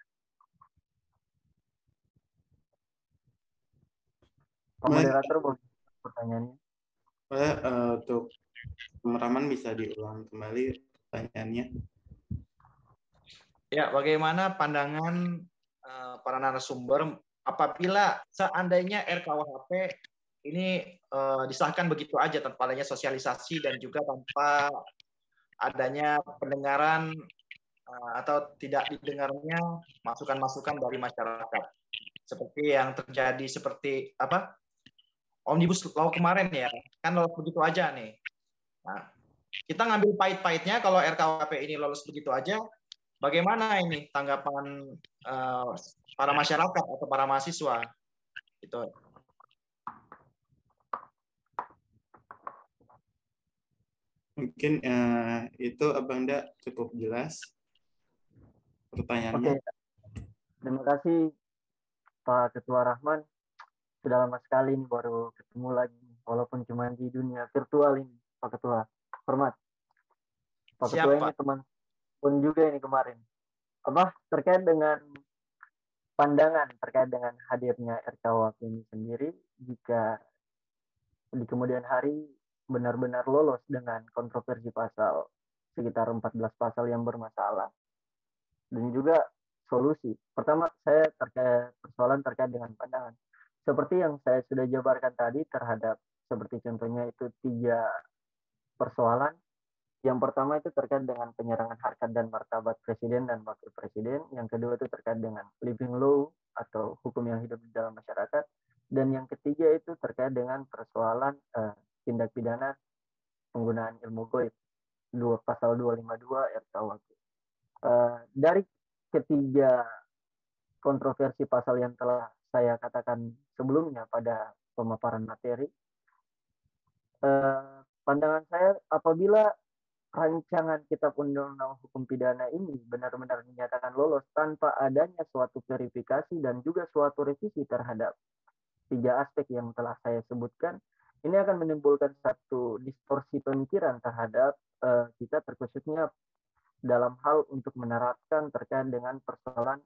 Pak Moderator boleh pertanyaannya? Boleh, untuk Rahman bisa diulang kembali pertanyaannya. Ya, bagaimana pandangan para narasumber apabila seandainya RKUHP ini disahkan begitu aja tanpa adanya sosialisasi dan juga tanpa adanya pendengaran atau tidak didengarnya masukan-masukan dari masyarakat, seperti yang terjadi seperti apa Omnibus Law kemarin ya, kan lolos begitu aja nih. Nah, kita ngambil pahit-pahitnya kalau RKUHP ini lolos begitu aja. Bagaimana ini tanggapan para masyarakat atau para mahasiswa? Itu. Mungkin itu Abang Da cukup jelas pertanyaannya. Oke, terima kasih Pak Ketua Rahman. Sudah lama sekali ini baru ketemu lagi, walaupun cuma di dunia virtual ini, Pak Ketua. Hormat. Pak Ketua ini teman pun juga ini kemarin. Terkait dengan pandangan terkait dengan hadirnya RKUHP ini sendiri, jika di kemudian hari benar-benar lolos dengan kontroversi pasal sekitar 14 pasal yang bermasalah dan juga solusi. Pertama, saya persoalan terkait dengan pandangan. Seperti yang saya sudah jabarkan tadi terhadap seperti contohnya itu 3 persoalan. Yang pertama itu terkait dengan penyerangan harkat dan martabat presiden dan wakil presiden. Yang kedua itu terkait dengan living law atau hukum yang hidup di dalam masyarakat. Dan yang ketiga itu terkait dengan persoalan tindak pidana penggunaan ilmu goib. Pasal 252 RKUHP. Dari ketiga kontroversi pasal yang telah saya katakan sebelumnya pada pemaparan materi, pandangan saya apabila rancangan Kitab Undang-Undang Hukum Pidana ini benar-benar dinyatakan lolos tanpa adanya suatu verifikasi dan juga suatu revisi terhadap 3 aspek yang telah saya sebutkan, ini akan menimbulkan satu distorsi pemikiran terhadap kita, terkhususnya dalam hal untuk menerapkan terkait dengan persoalan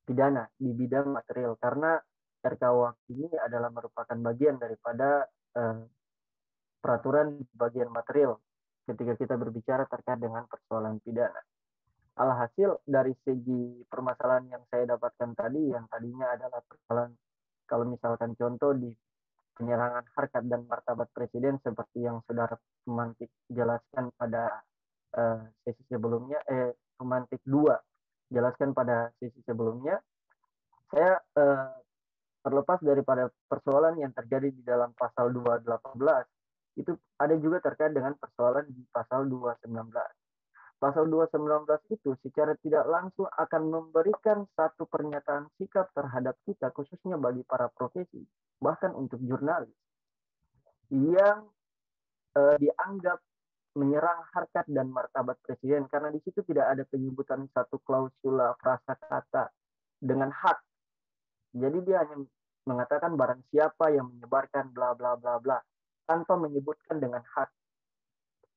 pidana di bidang material, karena RKUHP ini adalah merupakan bagian daripada peraturan bagian material ketika kita berbicara terkait dengan persoalan pidana. Alhasil dari segi permasalahan yang saya dapatkan tadi, yang tadinya adalah persoalan kalau misalkan contoh di penyerangan harkat dan martabat presiden seperti yang saudara pemantik jelaskan pada sesi sebelumnya, pemantik 2 jelaskan pada sesi sebelumnya, saya terlepas daripada persoalan yang terjadi di dalam pasal 218, itu ada juga terkait dengan persoalan di pasal 219. pasal 219 itu secara tidak langsung akan memberikan satu pernyataan sikap terhadap kita, khususnya bagi para profesi, bahkan untuk jurnalis, yang dianggap menyerang harkat dan martabat presiden, karena di situ tidak ada penyebutan satu klausula frasa kata dengan hak. Jadi dia hanya mengatakan barang siapa yang menyebarkan bla bla bla bla tanpa menyebutkan dengan hak.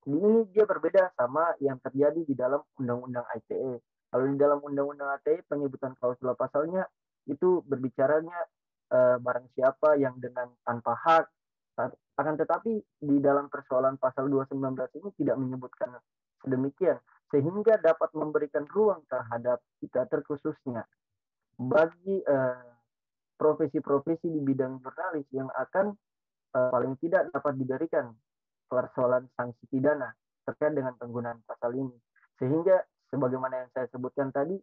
Ini dia berbeda sama yang terjadi di dalam Undang-Undang ITE. Kalau di dalam Undang-Undang ITE penyebutan klausula pasalnya itu berbicaranya barang siapa yang dengan tanpa hak. Akan tetapi di dalam persoalan pasal 219 ini tidak menyebutkan sedemikian, sehingga dapat memberikan ruang terhadap kita, terkhususnya bagi profesi-profesi di bidang jurnalis yang akan paling tidak dapat diberikan persoalan sanksi pidana terkait dengan penggunaan pasal ini. Sehingga sebagaimana yang saya sebutkan tadi,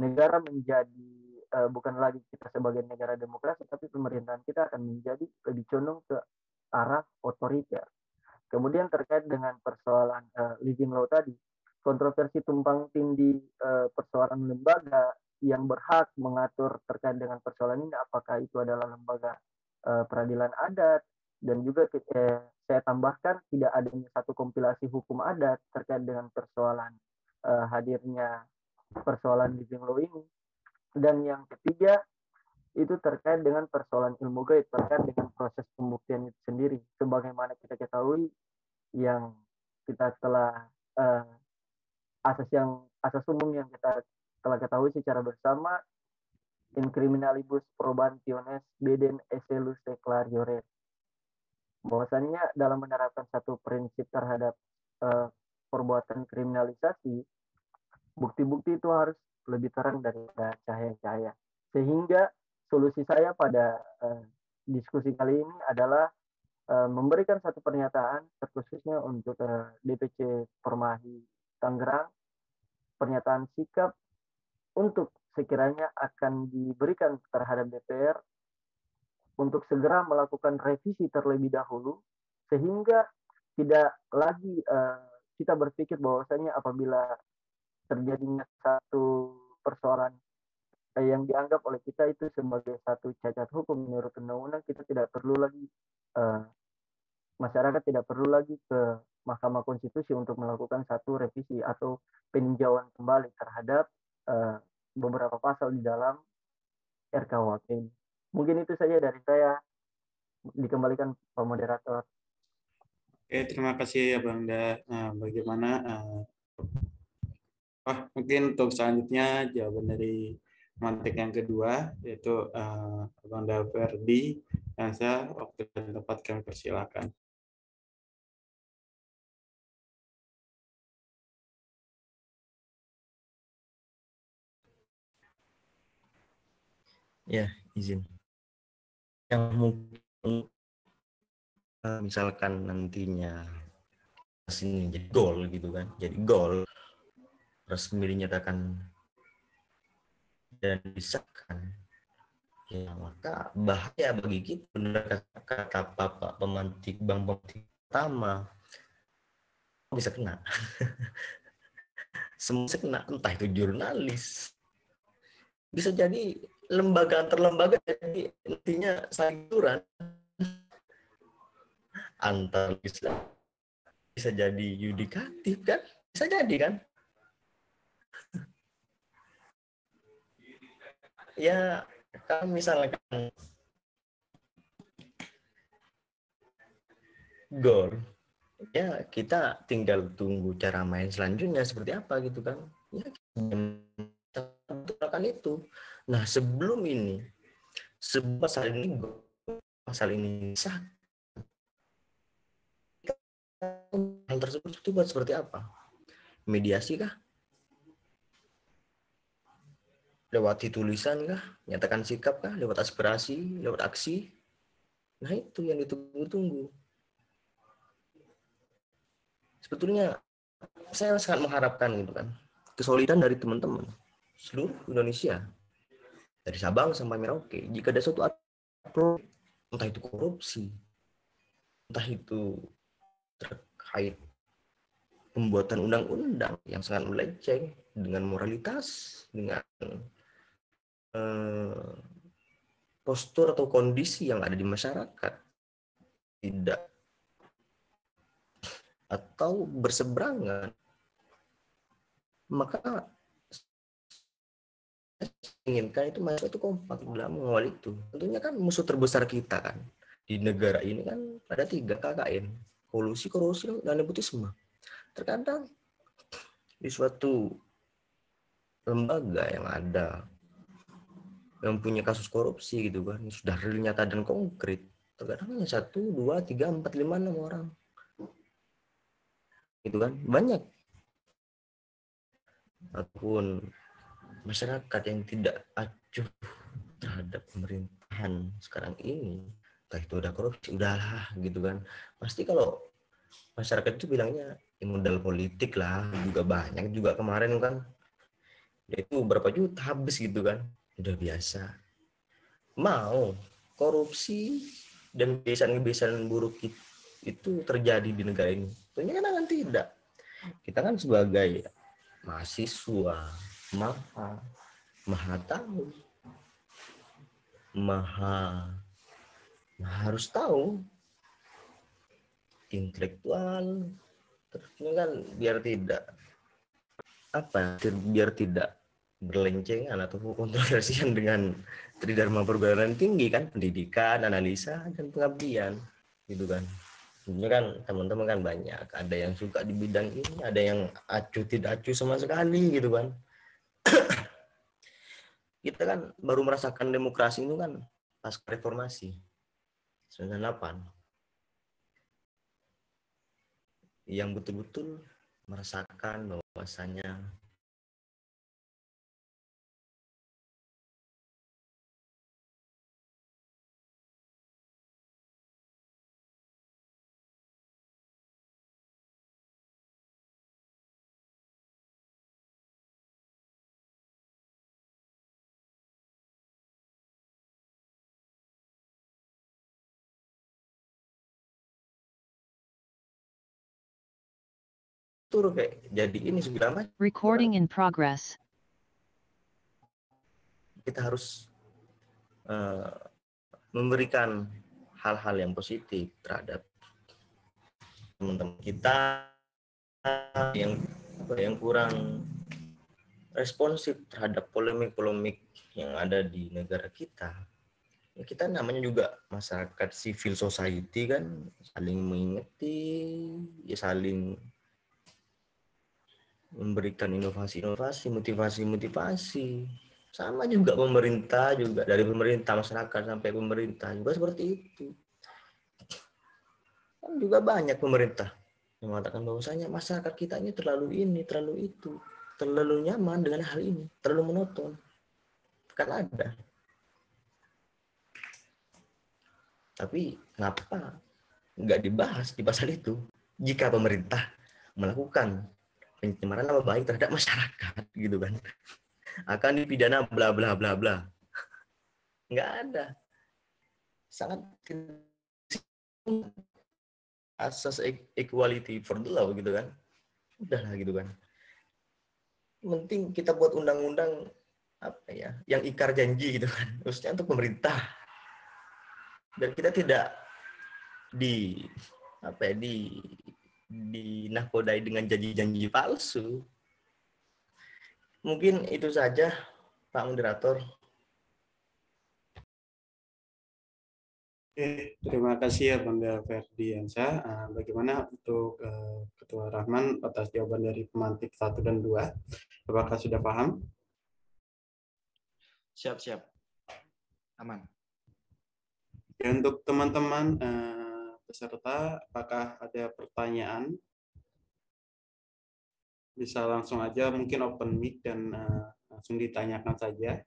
negara menjadi bukan lagi kita sebagai negara demokrasi, tapi pemerintahan kita akan menjadi lebih condong ke arah otoriter. Kemudian terkait dengan persoalan living law tadi, kontroversi tumpang tindih persoalan lembaga yang berhak mengatur terkait dengan persoalan ini, apakah itu adalah lembaga peradilan adat, dan juga saya tambahkan tidak adanya satu kompilasi hukum adat terkait dengan persoalan hadirnya persoalan living law ini. Dan yang ketiga itu terkait dengan persoalan ilmu gaib, terkait dengan proses pembuktian itu sendiri. Sebagaimana kita ketahui, yang kita telah asas umum yang kita telah ketahui secara bersama, in criminalibus probationes beden eselus declariore, bahwasannya dalam menerapkan satu prinsip terhadap perbuatan kriminalisasi, bukti-bukti itu harus lebih terang daripada cahaya-cahaya. Sehingga solusi saya pada diskusi kali ini adalah memberikan satu pernyataan, terkhususnya untuk DPC Permahi Tangerang, pernyataan sikap untuk sekiranya akan diberikan terhadap DPR untuk segera melakukan revisi terlebih dahulu, sehingga tidak lagi kita berpikir bahwasanya apabila terjadinya satu persoalan yang dianggap oleh kita itu sebagai satu cacat hukum menurut undang-undang, kita tidak perlu lagi masyarakat tidak perlu lagi ke Mahkamah Konstitusi untuk melakukan satu revisi atau peninjauan kembali terhadap beberapa pasal di dalam RKUHP ini. Mungkin itu saja dari saya. Dikembalikan Pak Moderator. Oke, terima kasih ya Bang Da. Nah, bagaimana? Mungkin untuk selanjutnya jawaban dari mantik yang kedua, yaitu Bang Da Ferdi. Dan saya waktu dan tempat kami persilakan. Ya, izin. Yang mungkin misalkan nantinya sini jadi gol gitu kan, jadi gol resmi dinyatakan dan disahkan, ya maka bahaya bagi kita. Benar kata Bapak pemantik Bang Pemantik pertama, bisa kena. Semua kena, entah itu jurnalis, bisa jadi lembaga antar lembaga, jadi intinya saling turan antar legislatif, bisa jadi yudikatif kan, bisa jadi kan. Ya kalau misalkan gol, ya kita tinggal tunggu cara main selanjutnya seperti apa gitu kan. Ya kita tentukan itu. Nah sebelum ini, pasal ini sah, hal tersebut itu buat seperti apa? Mediasi kah? Lewat tulisan kah? Nyatakan sikap kah? Lewat aspirasi? Lewat aksi? Nah itu yang ditunggu-tunggu. Sebetulnya saya sangat mengharapkan gitu kan, kesolidan dari teman-teman seluruh Indonesia, dari Sabang sampai Merauke. Jika ada suatu entah itu korupsi, entah itu terkait pembuatan undang-undang yang sangat melenceng dengan moralitas, dengan postur atau kondisi yang ada di masyarakat, tidak atau berseberangan, maka inginkan itu masyarakat itu kompak dalam mengawal itu. Tentunya kan musuh terbesar kita kan di negara ini kan ada 3 KKN, kolusi, korupsi, dan nepotisme. Terkadang di suatu lembaga yang ada yang punya kasus korupsi gitu kan, sudah real, nyata dan konkret, terkadang hanya 1, 2, 3, 4, 5, 6 orang gitu kan, banyak. Ataupun masyarakat yang tidak acuh terhadap pemerintahan sekarang ini, entah itu ada korupsi, udahlah gitu kan. Pasti kalau masyarakat itu bilangnya modal politik lah, juga banyak juga kemarin kan, itu berapa juta habis gitu kan, udah biasa. Mau korupsi dan kebiasaan-kebiasaan buruk itu terjadi di negara ini? Tentunya kan tidak. Kita kan sebagai mahasiswa maha tahu, harus tahu, intelektual, terusnya kan biar tidak berlencengan atau kontroversian dengan tridharma perguruan tinggi kan, pendidikan, analisa, dan pengabdian gitu kan. Sebenarnya kan teman-teman kan banyak, ada yang suka di bidang ini, ada yang acuh tidak acuh sama sekali gitu kan. Kita kan baru merasakan demokrasi itu kan pasca reformasi 98, yang betul-betul merasakan bahwasanya tur kayak jadi ini segala macam. Recording in progress. Kita harus memberikan hal-hal yang positif terhadap teman-teman kita yang kurang responsif terhadap polemik-polemik yang ada di negara kita. Kita namanya juga masyarakat civil society kan, saling mengingati, ya saling memberikan inovasi-inovasi, motivasi-motivasi. Sama juga pemerintah, juga dari pemerintah, masyarakat sampai pemerintah juga seperti itu. Kan juga banyak pemerintah yang mengatakan bahwasanya masyarakat kita ini terlalu ini, terlalu itu, terlalu nyaman dengan hal ini, terlalu monoton. Kan ada. Tapi kenapa nggak dibahas di pasal itu? Jika pemerintah melakukan pencemaran nama baik terhadap masyarakat, gitu kan, akan dipidana bla bla bla bla. Nggak ada. Sangat asas equality for the law gitu kan. Udahlah gitu kan. Penting kita buat undang-undang apa ya, yang ikrar janji gitu kan. Khususnya untuk pemerintah. Dan kita tidak dinahkodai dengan janji-janji palsu. Mungkin itu saja, Pak Moderator. Oke, terima kasih ya Bangga Ferdiansyah. Bagaimana untuk Ketua Rahman atas jawaban dari pemantik 1 dan 2? Apakah sudah paham? Siap. Aman. Ya, untuk teman-teman peserta, apakah ada pertanyaan? Bisa langsung aja, mungkin open mic dan langsung ditanyakan saja.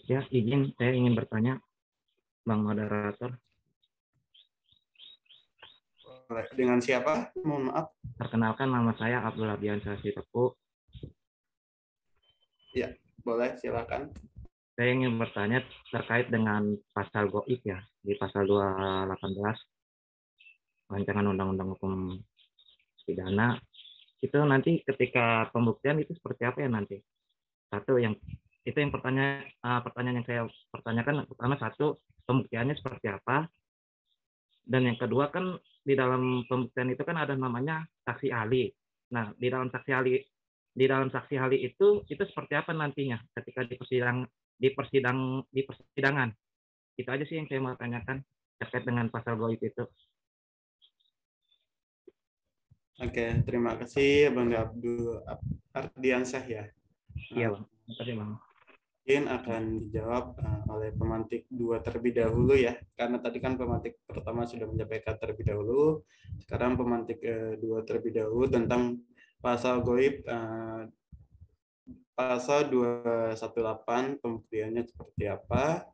Ya, saya ingin bertanya, Bang Moderator. Dengan siapa? Mohon maaf. Perkenalkan, nama saya Abdullah Biansyah Sitepu. Ya, boleh, silakan. Saya ingin bertanya terkait dengan pasal goib ya, di pasal 218 rancangan undang-undang hukum pidana. Itu nanti ketika pembuktian itu seperti apa ya nanti? Itu yang pertanyaan yang saya pertanyakan. Pertama, satu, pembuktiannya seperti apa? Dan yang kedua kan di dalam pembuktian itu kan ada namanya saksi ahli. Nah, di dalam saksi ahli itu seperti apa nantinya ketika di persidangan. Itu aja sih yang saya mau tanyakan terkait dengan pasal goib itu. Oke, terima kasih Bang Abdul Ardiansyah ya. Iya, Bang. Terima kasih, Bang. Mungkin akan dijawab oleh pemantik 2 terlebih dahulu ya, karena tadi kan pemantik pertama sudah menyampaikan terlebih dahulu, sekarang pemantik 2 terlebih dahulu tentang pasal goib, pasal 218 pembuktiannya seperti apa,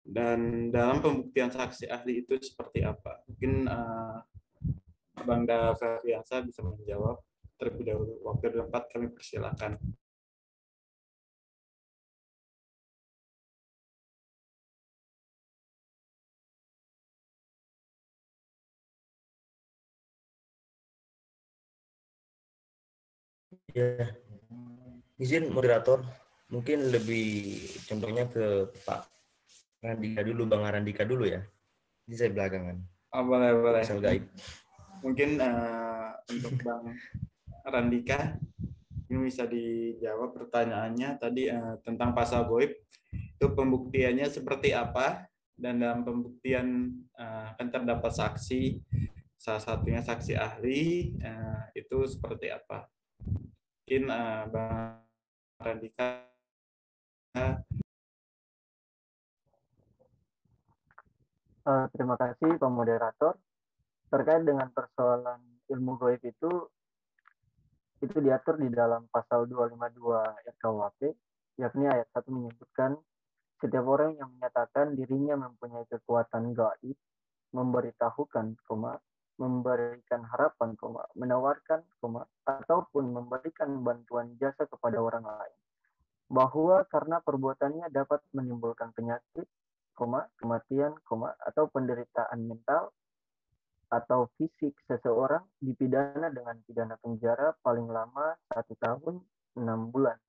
dan dalam pembuktian saksi ahli itu seperti apa. Mungkin Bang Daferiansa bisa menjawab terlebih dahulu. Waktu dan tempat kami persilakan. Ya, izin moderator, mungkin lebih contohnya ke Pak Randika dulu, Bang Randika dulu ya. Ini saya belakangan. Oh, boleh. Pasal gaib. Mungkin untuk Bang Randika, ini bisa dijawab pertanyaannya tadi tentang pasal goib. Itu pembuktiannya seperti apa? Dan dalam pembuktian kan terdapat saksi, salah satunya saksi ahli, itu seperti apa? Mungkin Bang Randika. Terima kasih Pak Moderator. Terkait dengan persoalan ilmu goib itu diatur di dalam pasal 252 RKUHP, yakni ayat 1 menyebutkan setiap orang yang menyatakan dirinya mempunyai kekuatan gaib, memberitahukan, memberikan harapan, menawarkan, ataupun memberikan bantuan jasa kepada orang lain, bahwa karena perbuatannya dapat menimbulkan penyakit, kematian, atau penderitaan mental atau fisik seseorang, dipidana dengan pidana penjara paling lama 1 tahun 6 bulan,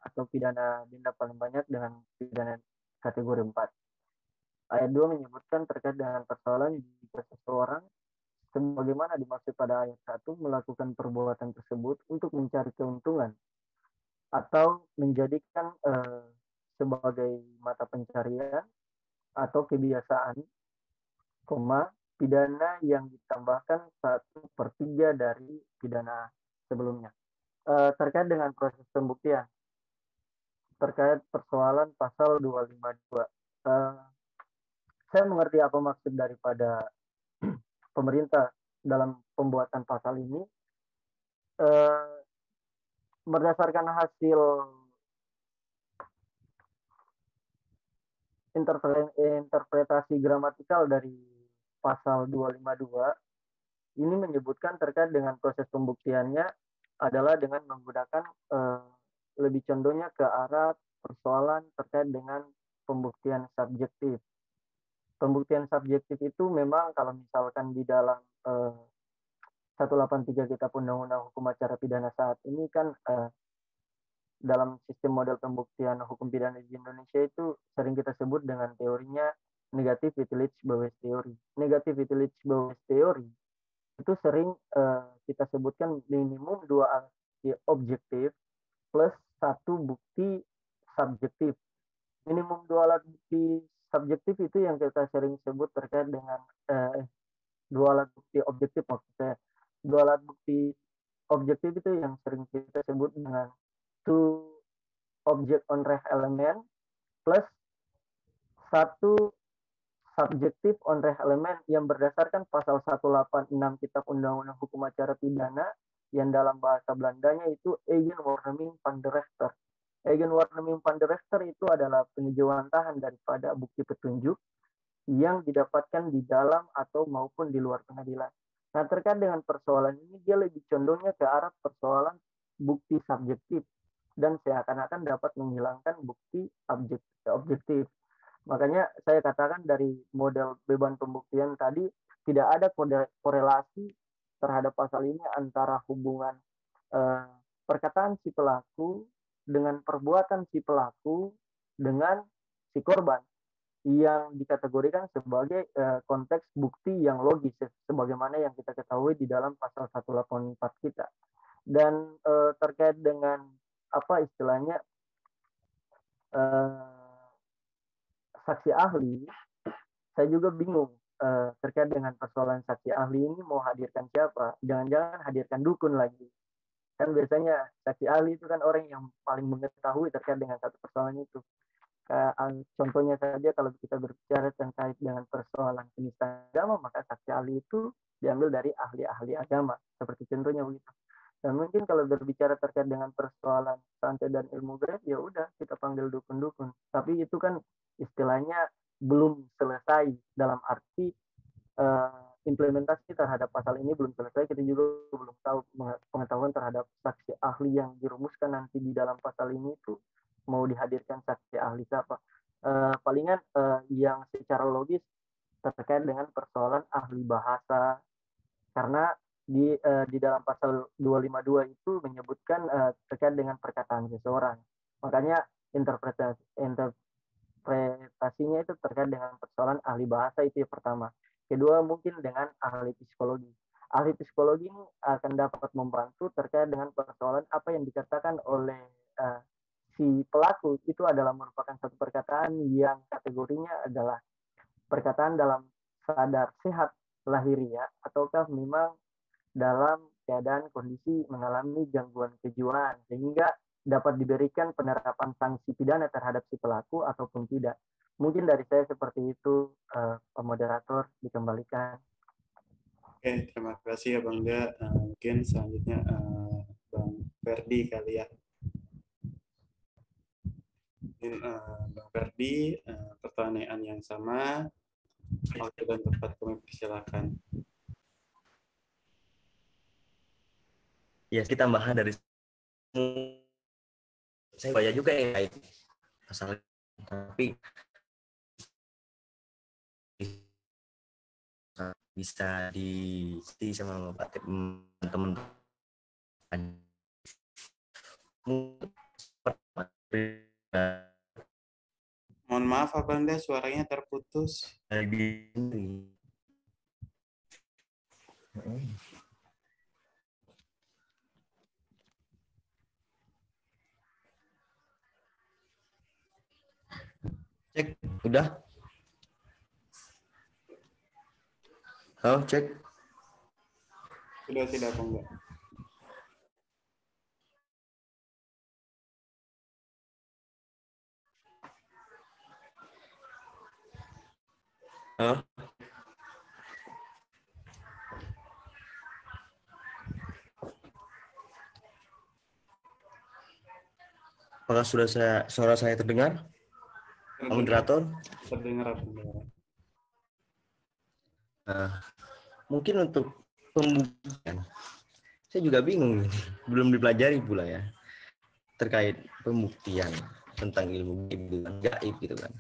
atau pidana denda paling banyak dengan pidana kategori 4. Ayat 2 menyebutkan terkait dengan persoalan jika seseorang, sebagaimana dimaksud pada ayat 1, melakukan perbuatan tersebut untuk mencari keuntungan atau menjadikan sebagai mata pencarian atau kebiasaan, pidana yang ditambahkan 1/3 dari pidana sebelumnya. Terkait dengan proses pembuktian, terkait persoalan pasal 252, saya mengerti apa maksud daripada pemerintah dalam pembuatan pasal ini. Berdasarkan hasil interpretasi gramatikal dari pasal 252, ini menyebutkan terkait dengan proses pembuktiannya adalah dengan menggunakan lebih condongnya ke arah persoalan terkait dengan pembuktian subjektif. Pembuktian subjektif itu memang kalau misalkan di dalam 183 Kitab Undang-Undang Hukum Acara Pidana saat ini kan dalam sistem model pembuktian hukum pidana di Indonesia itu sering kita sebut dengan teorinya negative utility bias theory. Negative utility bias theory itu sering kita sebutkan minimum 2 alat objektif plus 1 bukti subjektif. Minimum 2 alat bukti subjektif itu yang kita sering sebut terkait dengan 2 alat bukti objektif, maksud saya 2 alat bukti objektif itu yang sering kita sebut dengan 2 object on ref element plus 1 subjektif on ref element yang berdasarkan pasal 186 Kitab Undang-Undang Hukum Acara Pidana yang dalam bahasa Belandanya itu Eigenwaarneming van de Rechter. Eigenwaarneming van de Rechter itu adalah pengejawantahan daripada bukti petunjuk yang didapatkan di dalam atau maupun di luar pengadilan. Nah, terkait dengan persoalan ini dia lebih condongnya ke arah persoalan bukti subjektif. dan seakan-akan dapat menghilangkan bukti objektif. Makanya saya katakan dari model beban pembuktian tadi tidak ada korelasi terhadap pasal ini antara hubungan perkataan si pelaku dengan perbuatan si pelaku dengan si korban yang dikategorikan sebagai konteks bukti yang logis sebagaimana yang kita ketahui di dalam pasal 184 kita. Dan terkait dengan apa istilahnya saksi ahli, saya juga bingung terkait dengan persoalan saksi ahli ini mau hadirkan siapa? Jangan-jangan hadirkan dukun lagi. Kan biasanya saksi ahli itu kan orang yang paling mengetahui terkait dengan satu persoalan itu. Contohnya saja kalau kita berbicara terkait dengan persoalan penistaan agama, maka saksi ahli itu diambil dari ahli-ahli agama. Seperti contohnya begitu. Dan mungkin kalau berbicara terkait dengan persoalan santet dan ilmu gaib, ya udah kita panggil dukun-dukun. Tapi itu kan istilahnya belum selesai dalam arti implementasi terhadap pasal ini belum selesai. Kita juga belum tahu pengetahuan terhadap saksi ahli yang dirumuskan nanti di dalam pasal ini itu mau dihadirkan saksi ahli siapa. Palingan yang secara logis terkait dengan persoalan ahli bahasa, karena di dalam pasal 252 itu menyebutkan terkait dengan perkataan seseorang. Makanya interpretasinya itu terkait dengan persoalan ahli bahasa, itu yang pertama. Kedua, mungkin dengan ahli psikologi. Ahli psikologi ini akan dapat membantu terkait dengan persoalan apa yang dikatakan oleh si pelaku itu adalah merupakan satu perkataan yang kategorinya adalah perkataan dalam sadar sehat lahiriah ataukah memang dalam keadaan kondisi mengalami gangguan kejiwaan sehingga dapat diberikan penerapan sanksi pidana terhadap si pelaku ataupun tidak. Mungkin dari saya seperti itu, Pak Moderator, dikembalikan. Oke, terima kasih ya Bang Da. Mungkin selanjutnya Bang Ferdi kali ya. Bang Ferdi, pertanyaan yang sama, waktu dan tempat kami persilakan. Ya, kita tambahan dari saya banyak juga yang lain masalah, tapi bisa di sama teman-teman. Mohon maaf Abang Da, suaranya terputus. Cek, udah? Halo, cek. Sudah tidak Bang Da? Halo? Apakah suara saya terdengar? Moderator? Terdengar. Mungkin untuk pembuktian, saya juga bingung, belum dipelajari pula ya terkait pembuktian tentang ilmu gaib gitu kan.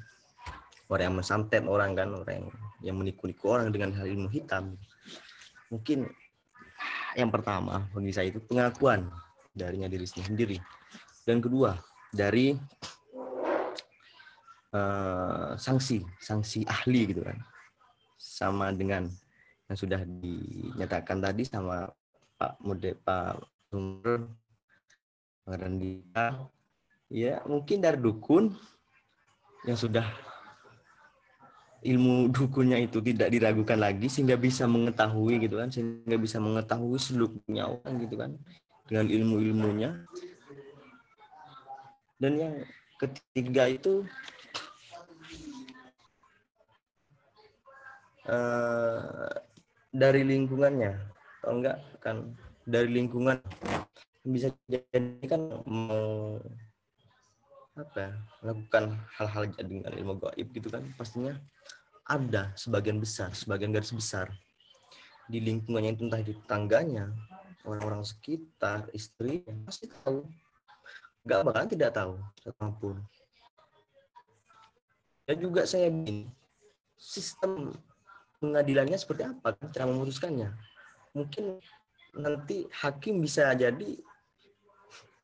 Orang yang mensantet orang kan, orang yang menipu-nipu orang dengan hal ilmu hitam. Mungkin yang pertama bagi saya itu pengakuan darinya diri sendiri, dan kedua dari sanksi ahli gitu kan, sama dengan yang sudah dinyatakan tadi sama Pak Sumber Randika, ya mungkin dari dukun yang sudah ilmu dukunnya itu tidak diragukan lagi sehingga bisa mengetahui gitu kan, sehingga bisa mengetahui seluk-beluknya orang gitu kan dengan ilmu-ilmunya. Dan yang ketiga itu dari lingkungannya, atau enggak kan dari lingkungan, bisa jadi kan melakukan hal-hal dengan ilmu gaib gitu kan, pastinya ada sebagian garis besar di lingkungannya itu, entah di tetangganya, orang-orang sekitar, istrinya, pasti tahu Enggak, bahkan tidak tahu apapun. Dan juga saya ingin sistem pengadilannya seperti apa, cara memutuskannya. Mungkin nanti hakim bisa jadi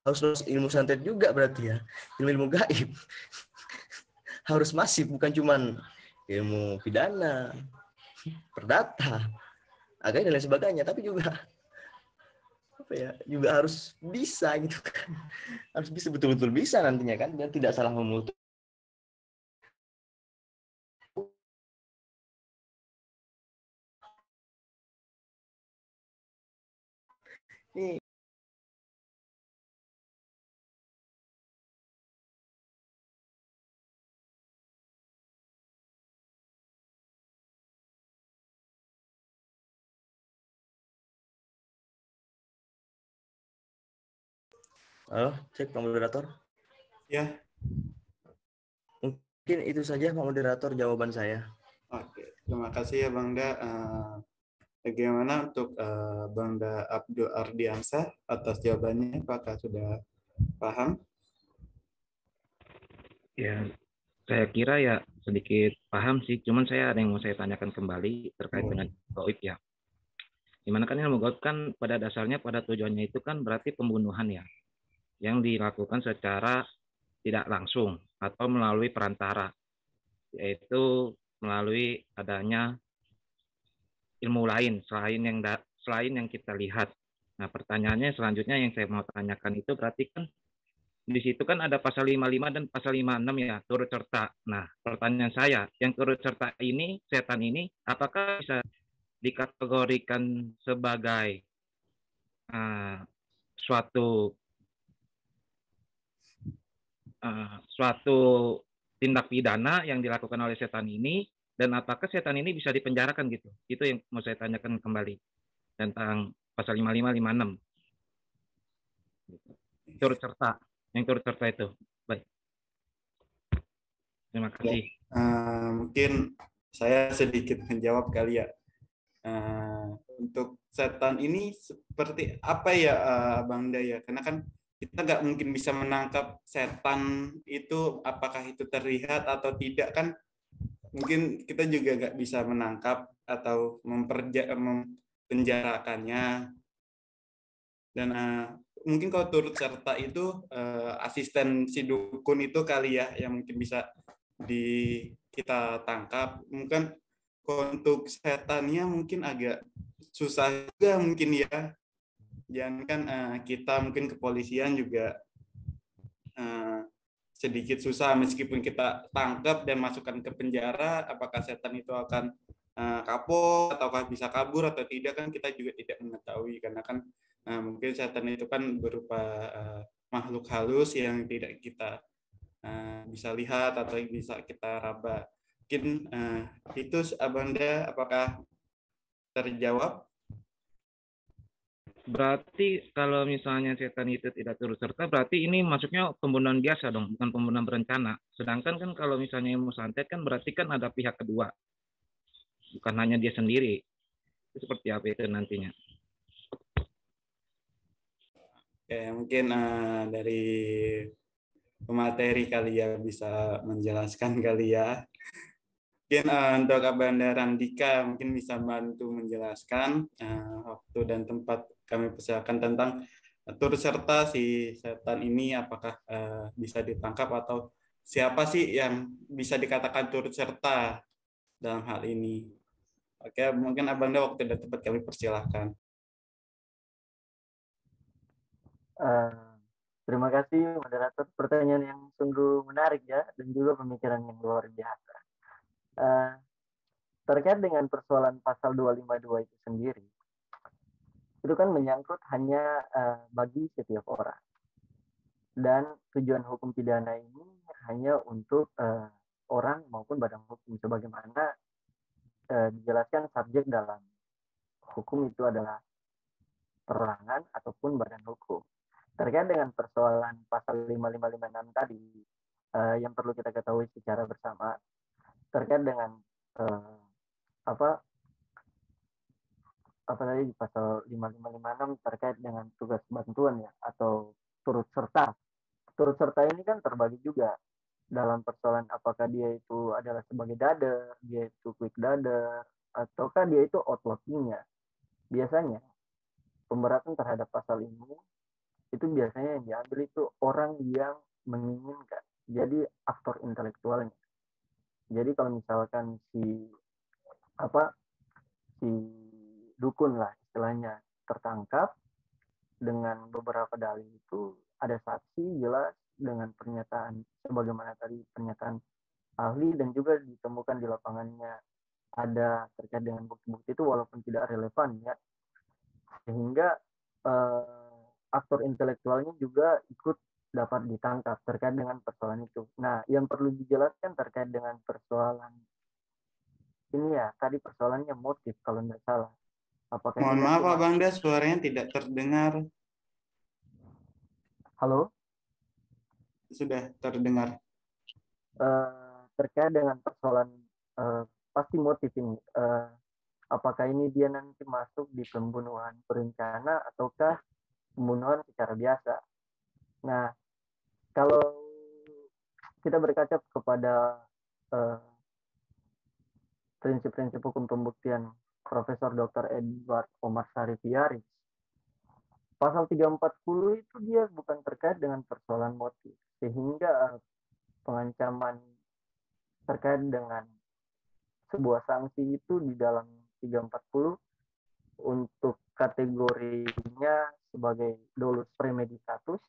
harus ilmu santet juga berarti ya, ilmu gaib. Harus masif, bukan cuman ilmu pidana, perdata, agama dan lain sebagainya, tapi juga apa ya, juga harus bisa gitu kan. Harus bisa betul-betul bisa nantinya kan, dan tidak salah memutus. Ini halo, cek Pak Moderator. Ya, Mungkin itu saja Pak Moderator jawaban saya. oke. Terima kasih ya Bang Da. Bagaimana untuk Bang Da Abdul Ardiansah atas jawabannya? Apakah sudah paham? Ya, saya kira ya sedikit paham sih, cuman saya ada yang mau saya tanyakan kembali terkait dengan gaib ya. Dimana kan ilmu gaib kan pada dasarnya pada tujuannya itu kan berarti pembunuhan ya, yang dilakukan secara tidak langsung atau melalui perantara, yaitu melalui adanya ilmu lain selain yang kita lihat. Nah, pertanyaannya selanjutnya yang saya mau tanyakan itu berarti kan di situ kan ada pasal 55 dan pasal 56 ya, turut serta. Nah, pertanyaan saya, yang turut serta ini, setan ini, apakah bisa dikategorikan sebagai uh, suatu suatu tindak pidana yang dilakukan oleh setan ini, dan apakah setan ini bisa dipenjarakan gitu? Itu yang mau saya tanyakan kembali tentang pasal 55, 56. Turut serta, yang turut serta itu. Baik. Terima kasih. Mungkin saya sedikit menjawab kali ya. Untuk setan ini seperti apa ya, Bang Daya? Karena kan kita nggak mungkin bisa menangkap setan itu, apakah itu terlihat atau tidak kan? Mungkin kita juga nggak bisa menangkap atau mempenjarakannya. Dan mungkin kalau turut serta itu asisten si dukun itu kali ya yang mungkin bisa kita tangkap. Mungkin untuk setannya mungkin agak susah juga mungkin ya. Jangan kan kita mungkin kepolisian juga sedikit susah, meskipun kita tangkap dan masukkan ke penjara, apakah setan itu akan kapok ataukah bisa kabur atau tidak kan kita juga tidak mengetahui, karena kan mungkin setan itu kan berupa makhluk halus yang tidak kita bisa lihat atau bisa kita raba. Mungkin itu Abanda, apakah terjawab? Berarti kalau misalnya setan itu tidak turut serta, berarti ini masuknya pembunuhan biasa dong, bukan pembunuhan berencana. Sedangkan kan kalau misalnya ilmu santet kan berarti kan ada pihak kedua, bukan hanya dia sendiri. Itu seperti apa itu nantinya? Oke, mungkin dari pemateri kali ya bisa menjelaskan kali ya. Mungkin untuk Abanda Randika mungkin bisa bantu menjelaskan waktu dan tempat kami persilakan tentang turut serta si setan ini, apakah bisa ditangkap atau siapa sih yang bisa dikatakan turut serta dalam hal ini. Oke, mungkin Abanda waktu dan tempat kami persilahkan. Terima kasih moderator, pertanyaan yang sungguh menarik ya, dan juga pemikiran yang luar biasa. Terkait dengan persoalan pasal 252 itu sendiri, itu kan menyangkut hanya bagi setiap orang. Dan tujuan hukum pidana ini hanya untuk orang maupun badan hukum, sebagaimana dijelaskan subjek dalam hukum itu adalah perorangan ataupun badan hukum. Terkait dengan persoalan pasal 5556 tadi, yang perlu kita ketahui secara bersama terkait dengan apa tadi di pasal 5556 terkait dengan tugas bantuan ya, atau turut serta turut serta ini kan terbagi juga dalam persoalan apakah dia itu adalah sebagai dader, dia itu quick dader, ataukah dia itu outlawing-nya. Biasanya pemberatan terhadap pasal ini itu biasanya yang diambil itu orang yang menginginkan, jadi aktor intelektualnya. Jadi kalau misalkan si dukun lah istilahnya tertangkap dengan beberapa dalil, itu ada saksi jelas dengan pernyataan sebagaimana tadi pernyataan ahli, dan juga ditemukan di lapangannya ada terkait dengan bukti-bukti itu walaupun tidak relevan ya, sehingga aktor intelektualnya juga ikut dapat ditangkap terkait dengan persoalan itu. Nah, yang perlu dijelaskan terkait dengan persoalan ini ya, tadi persoalannya motif kalau tidak salah. Apakah Mohon maaf Pak Bangda, suaranya tidak terdengar. Halo? Sudah terdengar. Terkait dengan persoalan pasti motif ini. Apakah ini dia nanti masuk di pembunuhan berencana ataukah pembunuhan secara biasa? Nah, kalau kita berkaca kepada prinsip-prinsip hukum pembuktian Profesor Dr. Edward Omar Sharif Yaris, pasal 340 itu dia bukan terkait dengan persoalan motif, sehingga pengancaman terkait dengan sebuah sanksi itu di dalam 340 untuk kategorinya sebagai dolus premeditatus,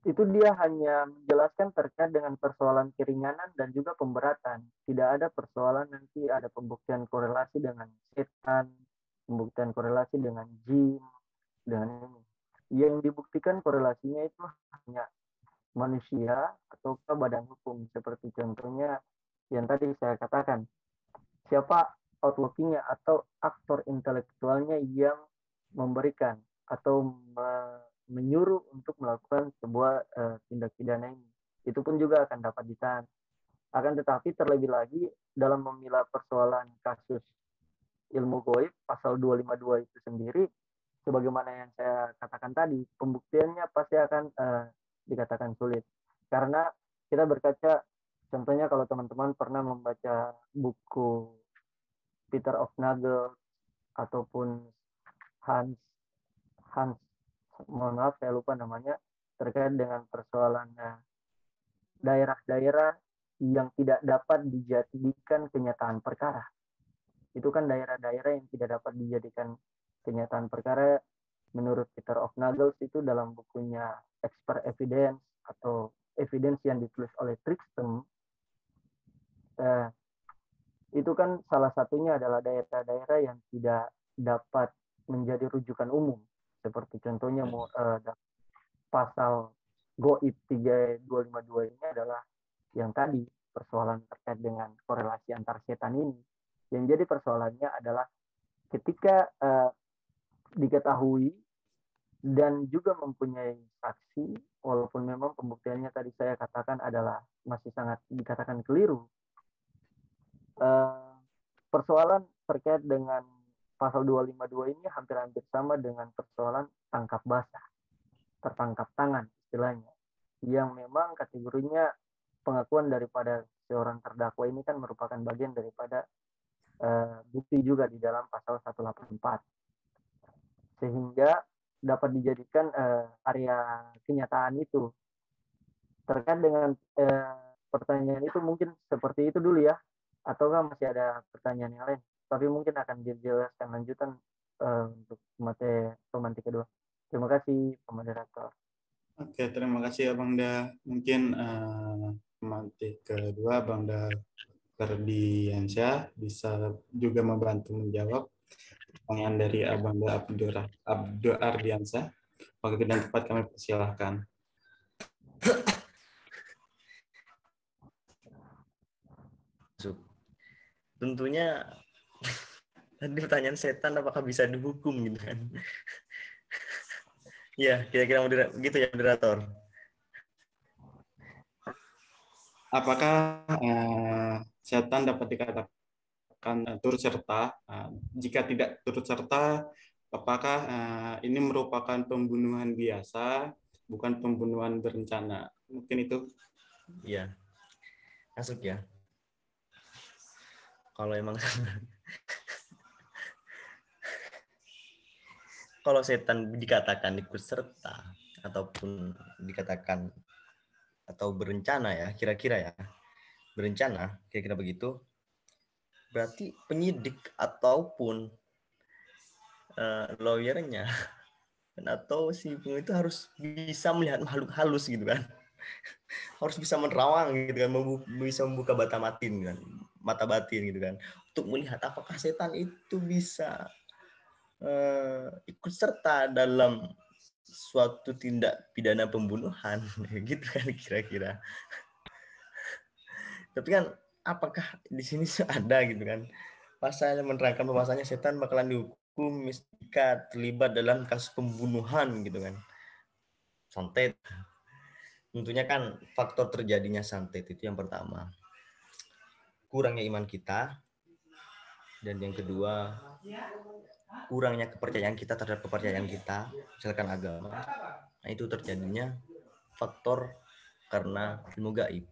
itu dia hanya menjelaskan terkait dengan persoalan keringanan dan juga pemberatan. Tidak ada persoalan nanti ada pembuktian korelasi dengan setan, pembuktian korelasi dengan jin, dengan ini. Yang dibuktikan korelasinya itu hanya manusia atau badan hukum, seperti contohnya yang tadi saya katakan, siapa outlawing-nya atau aktor intelektualnya yang memberikan atau menyuruh untuk melakukan sebuah tindak pidana ini. Itu pun juga akan dapat ditahan. Akan tetapi terlebih lagi dalam memilah persoalan kasus ilmu goib, pasal 252 itu sendiri, sebagaimana yang saya katakan tadi, pembuktiannya pasti akan dikatakan sulit. Karena kita berkaca, contohnya kalau teman-teman pernah membaca buku Peter of Nagel ataupun Hans, mohon maaf saya lupa namanya, terkait dengan persoalan daerah-daerah yang tidak dapat dijadikan kenyataan perkara. Itu kan daerah-daerah yang tidak dapat dijadikan kenyataan perkara menurut Peter of Nagel itu dalam bukunya Expert Evidence atau Evidence yang ditulis oleh Trickstrom. Itu kan salah satunya adalah daerah-daerah yang tidak dapat menjadi rujukan umum. Seperti contohnya pasal Goib 3252 ini adalah yang tadi persoalan terkait dengan korelasi antar setan ini. Yang jadi persoalannya adalah ketika diketahui dan juga mempunyai saksi, walaupun memang pembuktiannya tadi saya katakan adalah masih sangat dikatakan keliru. Persoalan terkait dengan pasal 252 ini hampir-hampir sama dengan persoalan tangkap basah, tertangkap tangan istilahnya, yang memang kategorinya pengakuan daripada seorang terdakwa ini kan merupakan bagian daripada bukti juga di dalam pasal 184, sehingga dapat dijadikan area kenyataan itu. Terkait dengan pertanyaan itu mungkin seperti itu dulu ya, ataukah masih ada pertanyaan yang lain? Tapi mungkin akan dijelaskan lanjutan untuk pemantik kedua. Terima kasih, Moderator. Oke, terima kasih Bangda. Mungkin pemantik kedua, Bangda Ferdiansyah, bisa juga membantu menjawab pertanyaan dari Bangda Abdul Ardiansyah. Waktu dan tempat kami persilahkan. Tentunya tadi pertanyaan setan apakah bisa dihukum gitu kan? Ya, kira-kira begitu ya moderator. Apakah setan dapat dikatakan turut serta? Jika tidak turut serta, apakah ini merupakan pembunuhan biasa bukan pembunuhan berencana. Mungkin itu. Iya, masuk ya. Kalau emang kalau setan dikatakan ikut serta ataupun dikatakan atau berencana ya, kira-kira ya, berencana, kira-kira begitu, berarti penyidik ataupun lawyernya atau si penyidik itu harus bisa melihat makhluk halus gitu kan, harus bisa menerawang gitu kan, bisa membuka mata batin gitu kan, untuk melihat apakah setan itu bisa ikut serta dalam suatu tindak pidana pembunuhan gitu kan kira-kira. Tapi kan apakah di sini ada gitu kan pasal yang menerangkan bahwasanya setan bakalan dihukum jika terlibat dalam kasus pembunuhan gitu kan. Santet. Tentunya kan faktor terjadinya santet itu yang pertama. Kurangnya iman kita, dan yang kedua kurangnya kepercayaan kita terhadap kepercayaan kita, misalkan agama. Nah, itu terjadinya faktor karena ilmu gaib.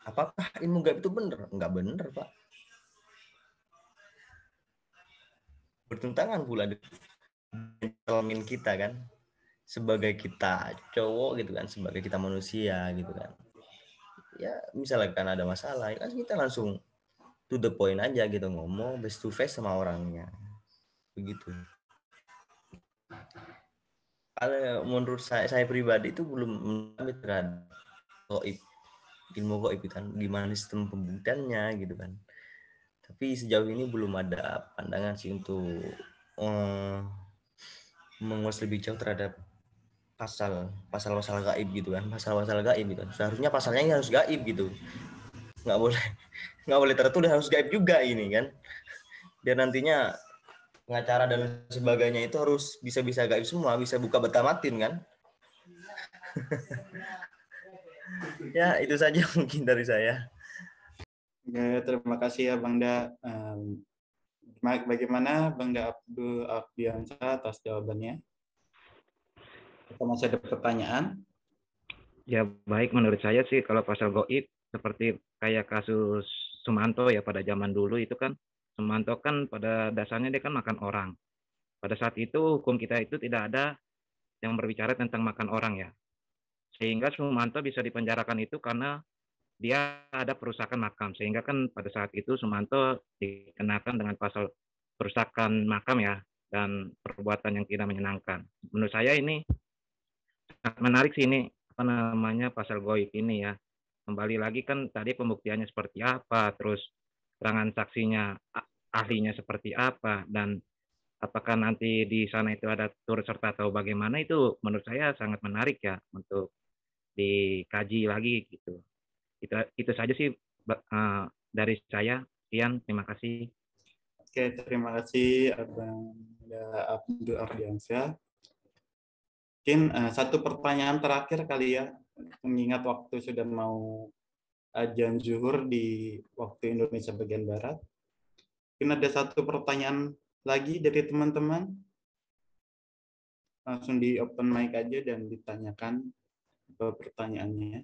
Apakah ilmu gaib itu benar? Enggak benar, Pak. Bertentangan pula dengan kita kan, sebagai kita cowok gitu kan, sebagai kita manusia gitu kan. Ya, misalkan ada masalah, ya kan kita langsung to the point aja gitu, ngomong face to face sama orangnya. Begitu. Kalau menurut saya pribadi itu belum mengambil terhadap gaib, ilmu gaib kan, gimana sistem pembuktiannya gitu kan. Tapi sejauh ini belum ada pandangan sih untuk mengulas lebih jauh terhadap pasal gaib gitu kan, pasal gaib gitu. Seharusnya pasalnya ini harus gaib gitu, nggak boleh tertulis harus gaib juga ini kan, biar nantinya pengacara dan sebagainya itu harus bisa gaib semua, bisa buka betamatin kan. Ya itu saja mungkin dari saya. Ya, terima kasih ya Bang Da. Bagaimana Bang Da Abdul Ardiansyah atas jawabannya? Kita masih ada pertanyaan? Ya baik, menurut saya sih kalau pasal gaib seperti kayak kasus Sumanto ya, pada zaman dulu itu kan, Sumanto kan pada dasarnya dia kan makan orang. Pada saat itu hukum kita itu tidak ada yang berbicara tentang makan orang ya. Sehingga Sumanto bisa dipenjarakan itu karena dia ada perusakan makam. Sehingga kan pada saat itu Sumanto dikenakan dengan pasal perusakan makam ya, dan perbuatan yang tidak menyenangkan. Menurut saya ini sangat menarik sih ini, apa namanya, pasal goib ini ya. Kembali lagi kan tadi pembuktiannya seperti apa, terus keterangan saksinya, ahlinya seperti apa, dan apakah nanti di sana itu ada turut serta atau bagaimana, itu menurut saya sangat menarik ya untuk dikaji lagi gitu. Itu saja sih dari saya. Sekian, terima kasih. Oke, terima kasih Abang Abdul Ardiansyah. Mungkin satu pertanyaan terakhir kali ya, mengingat waktu sudah mau azan zuhur di waktu Indonesia bagian Barat. Mungkin ada satu pertanyaan lagi dari teman-teman. Langsung di open mic aja dan ditanyakan pertanyaannya.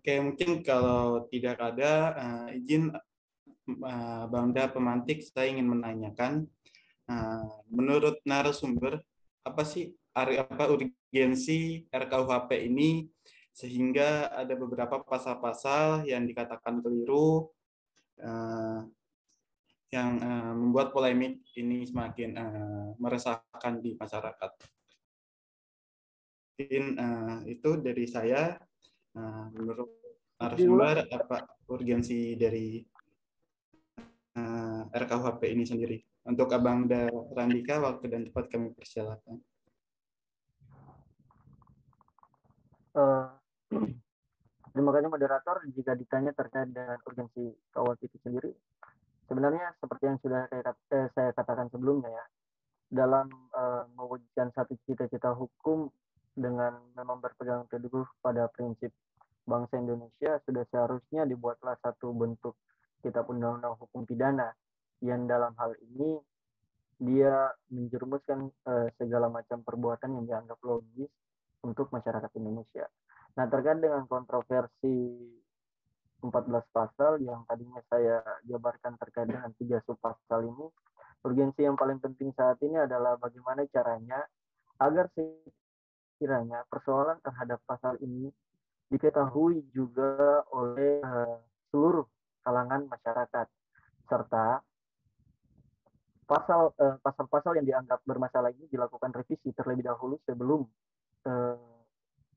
Oke, mungkin kalau tidak ada izin Bangda pemantik, saya ingin menanyakan, menurut narasumber, apa sih urgensi RKUHP ini sehingga ada beberapa pasal-pasal yang dikatakan keliru, yang membuat polemik ini semakin meresahkan di masyarakat. Mungkin itu dari saya. Menurut narasumber, apa urgensi dari RKUHP ini sendiri? Untuk Abang Randika, waktu dan tempat kami persilakan. Terima kasih moderator. Jika ditanya terkait dengan urgensi KUHP itu sendiri, sebenarnya seperti yang sudah saya katakan sebelumnya ya, dalam mewujudkan satu cita-cita hukum dengan memang berpegang teguh pada prinsip bangsa Indonesia, sudah seharusnya dibuatlah satu bentuk kitab undang-undang hukum pidana yang dalam hal ini dia menjerumuskan segala macam perbuatan yang dianggap logis untuk masyarakat Indonesia. Nah, terkait dengan kontroversi 14 pasal yang tadinya saya jabarkan terkait dengan 3 subpasal ini, urgensi yang paling penting saat ini adalah bagaimana caranya agar sekiranya persoalan terhadap pasal ini diketahui juga oleh seluruh kalangan masyarakat, serta pasal-pasal yang dianggap bermasalah ini dilakukan revisi terlebih dahulu sebelum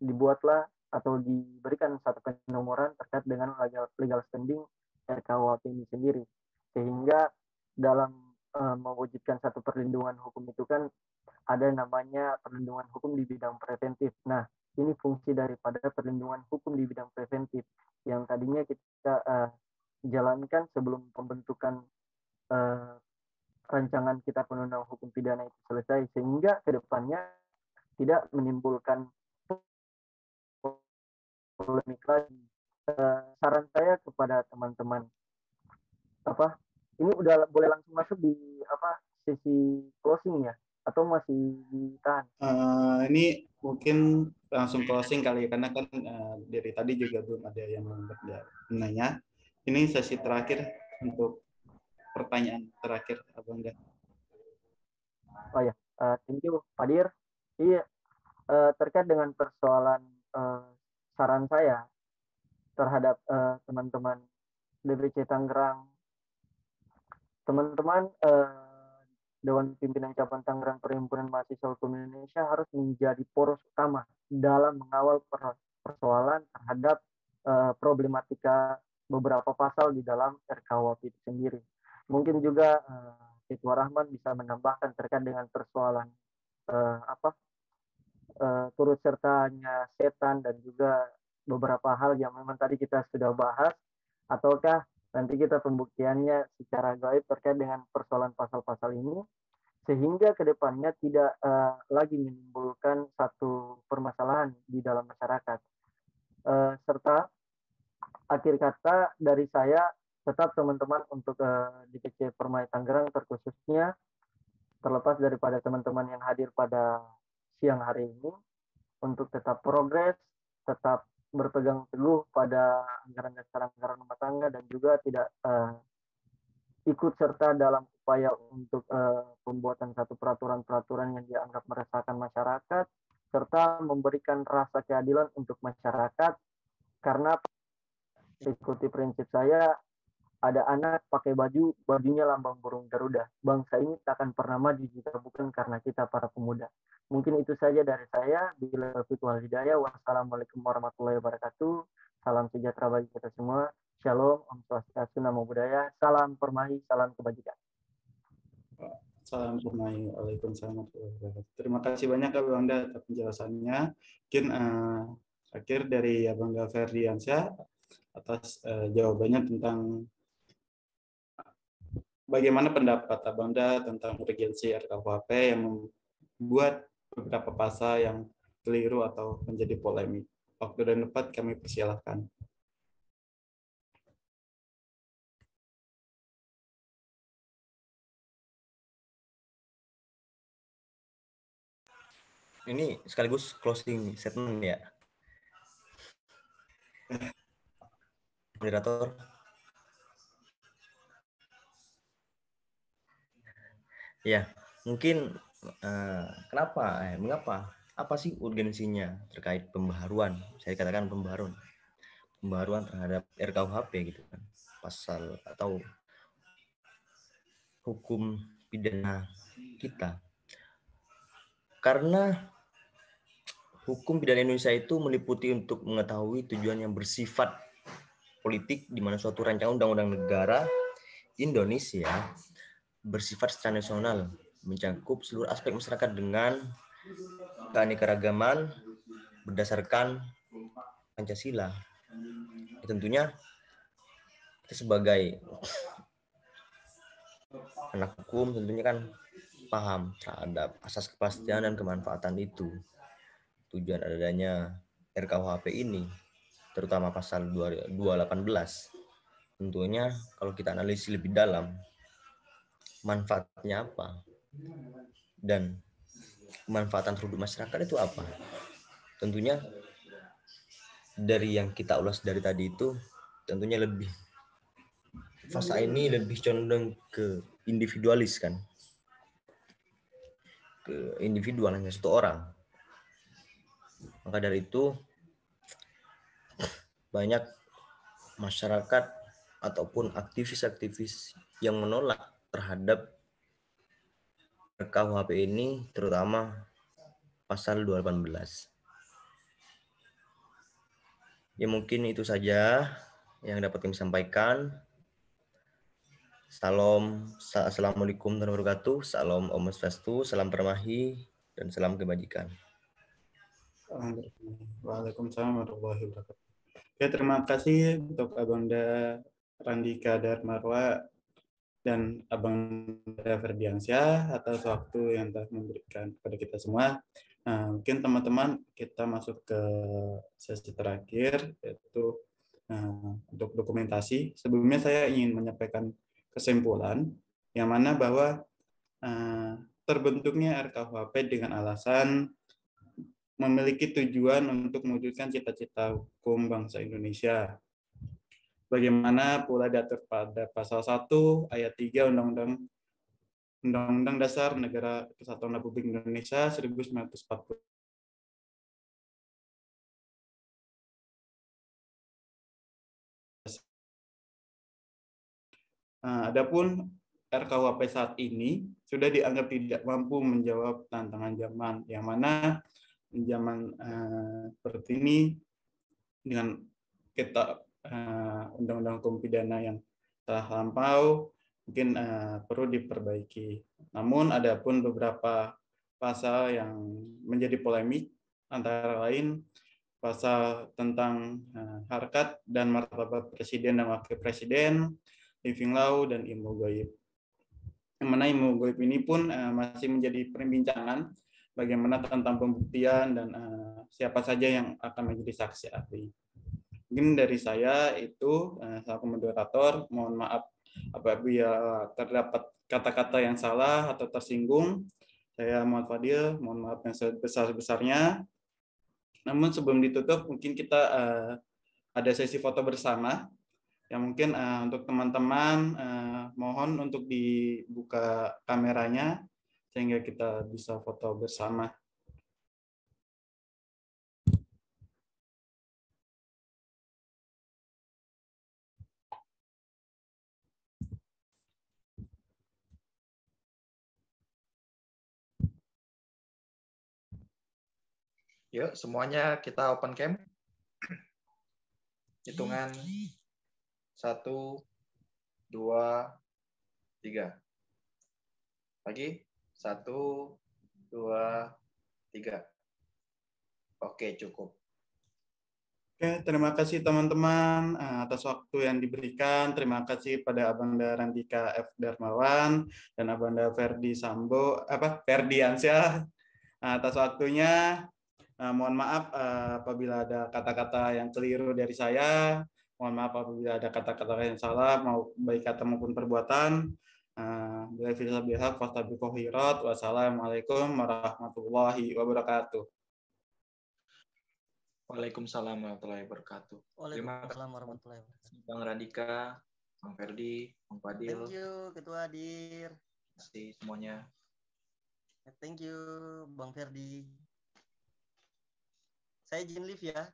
dibuatlah atau diberikan satu penomoran terkait dengan legal standing RKUHP ini sendiri, sehingga dalam mewujudkan satu perlindungan hukum itu kan ada namanya perlindungan hukum di bidang preventif. Nah, ini fungsi daripada perlindungan hukum di bidang preventif yang tadinya kita jalankan sebelum pembentukan rancangan kitab undang-undang hukum pidana itu selesai, sehingga kedepannya tidak menimbulkan polemik lagi. Saran saya kepada teman-teman, ini udah boleh langsung masuk di sesi closing ya, atau masih ditahan? Ini mungkin langsung closing kali ya, karena kan dari tadi juga belum ada yang menanya. Ini sesi terakhir untuk pertanyaan terakhir, Abang Dan. Oh ya, thank you, Pak Dir. Iya, terkait dengan persoalan saran saya terhadap teman-teman DPC Tangerang, teman-teman Dewan Pimpinan Cabang Tangerang Perhimpunan Mahasiswa Hukum Indonesia harus menjadi poros utama dalam mengawal persoalan terhadap problematika beberapa pasal di dalam RKUHP itu sendiri. Mungkin juga Ketua Rahman bisa menambahkan terkait dengan persoalan turut sertanya setan dan juga beberapa hal yang memang tadi kita sudah bahas, ataukah nanti kita pembuktiannya secara gaib terkait dengan persoalan pasal-pasal ini, sehingga kedepannya tidak lagi menimbulkan satu permasalahan di dalam masyarakat. Serta akhir kata dari saya, tetap teman-teman untuk DPC Permai Tangerang terkhususnya, terlepas daripada teman-teman yang hadir pada siang hari ini, untuk tetap progres, tetap berpegang teguh pada anggaran dasar anggaran rumah tangga, dan juga tidak ikut serta dalam upaya untuk pembuatan satu peraturan-peraturan yang dianggap meresahkan masyarakat, serta memberikan rasa keadilan untuk masyarakat. Karena ikuti prinsip saya, ada anak pakai bajunya lambang burung Garuda. Bangsa ini tak akan pernah maju jika bukan karena kita para pemuda. Mungkin itu saja dari saya. Bila taufiq wal hidayah. Wassalamualaikum warahmatullahi wabarakatuh. Salam sejahtera bagi kita semua. Shalom, Om Swastiastu, Namo Buddhaya. Salam Permai, salam kebajikan. Salam Permai, waalaikumsalam. Terima kasih banyak Abang Da atas penjelasannya. Mungkin akhir dari Abang Da Ferdiansyah atas jawabannya tentang bagaimana pendapat Abang Da tentang urgensi RKUHP yang membuat beberapa pasal yang keliru atau menjadi polemik. Waktu dan tempat kami persilahkan. Ini sekaligus closing statement ya. moderator. Ya, mungkin mengapa? Apa sih urgensinya terkait pembaharuan? Saya katakan pembaharuan terhadap RKUHP gitu kan, pasal atau hukum pidana kita. Karena hukum pidana Indonesia itu meliputi untuk mengetahui tujuan yang bersifat politik, di mana suatu rancangan undang-undang negara Indonesia bersifat secara nasional, mencakup seluruh aspek masyarakat dengan keanekaragaman berdasarkan Pancasila. Tentunya kita sebagai anak hukum tentunya kan paham terhadap asas kepastian dan kemanfaatan itu. Tujuan adanya RKUHP ini, terutama pasal 218, tentunya kalau kita analisis lebih dalam, manfaatnya apa? Dan kemanfaatan terhadap masyarakat itu apa? Tentunya dari yang kita ulas dari tadi itu, tentunya lebih fase ini lebih condong ke individualis kan, ke individual hanya satu orang. Maka dari itu banyak masyarakat ataupun aktivis-aktivis yang menolak terhadap RKUHP ini, terutama pasal 218. Ya mungkin itu saja yang dapat kami sampaikan. Assalamualaikum warahmatullahi wabarakatuh. Salam Om Swastiastu, salam Permahi, dan salam kebajikan. Waalaikumsalam warahmatullahi wabarakatuh. Oke, terima kasih untuk Abangda Randika Darmarwa dan Abangda Ferdiansyah atas waktu yang telah memberikan kepada kita semua. Nah, mungkin teman-teman kita masuk ke sesi terakhir, yaitu untuk dokumentasi. Sebelumnya saya ingin menyampaikan kesimpulan yang mana bahwa terbentuknya RKUHP dengan alasan memiliki tujuan untuk mewujudkan cita-cita hukum bangsa Indonesia. Bagaimana pula diatur pada pasal 1 ayat 3 Undang-Undang Dasar Negara Kesatuan Republik Indonesia 1940. Adapun RKUHP saat ini sudah dianggap tidak mampu menjawab tantangan zaman, yang mana zaman seperti ini dengan kita undang-undang hukum pidana yang telah lampau mungkin perlu diperbaiki. Namun ada pun beberapa pasal yang menjadi polemik, antara lain pasal tentang harkat dan martabat presiden dan wakil presiden, living law, dan ilmu gaib. Yang mana ilmu gaib ini pun masih menjadi perbincangan, bagaimana tentang pembuktian dan siapa saja yang akan menjadi saksi ahli. Mungkin dari saya itu selaku moderator, mohon maaf apabila terdapat kata-kata yang salah atau tersinggung. Saya Muhammad Fadil, mohon maaf yang sebesar-besarnya. Namun sebelum ditutup, mungkin kita ada sesi foto bersama. Yang mungkin untuk teman-teman mohon untuk dibuka kameranya sehingga kita bisa foto bersama. Yuk, semuanya kita open cam. Hitungan 1, 2, 3. Lagi 1, 2, 3. Oke, cukup. Oke, terima kasih teman-teman atas waktu yang diberikan. Terima kasih pada Abangda Randika F. Darmawan dan Abangda Ferdiansyah atas waktunya. Mohon maaf apabila ada kata-kata yang keliru dari saya. Mohon maaf apabila ada kata-kata yang salah, mau baik kata maupun perbuatan. Wassalamualaikum warahmatullahi wabarakatuh. Waalaikumsalam warahmatullahi wabarakatuh. Terima kasih Waalaikumsalam warahmatullahi wabarakatuh. Bang Radika, Bang Ferdi, Bang Fadil. Thank you Ketua Dir. Terima kasih semuanya. Thank you Bang Ferdi. Saya izin live ya.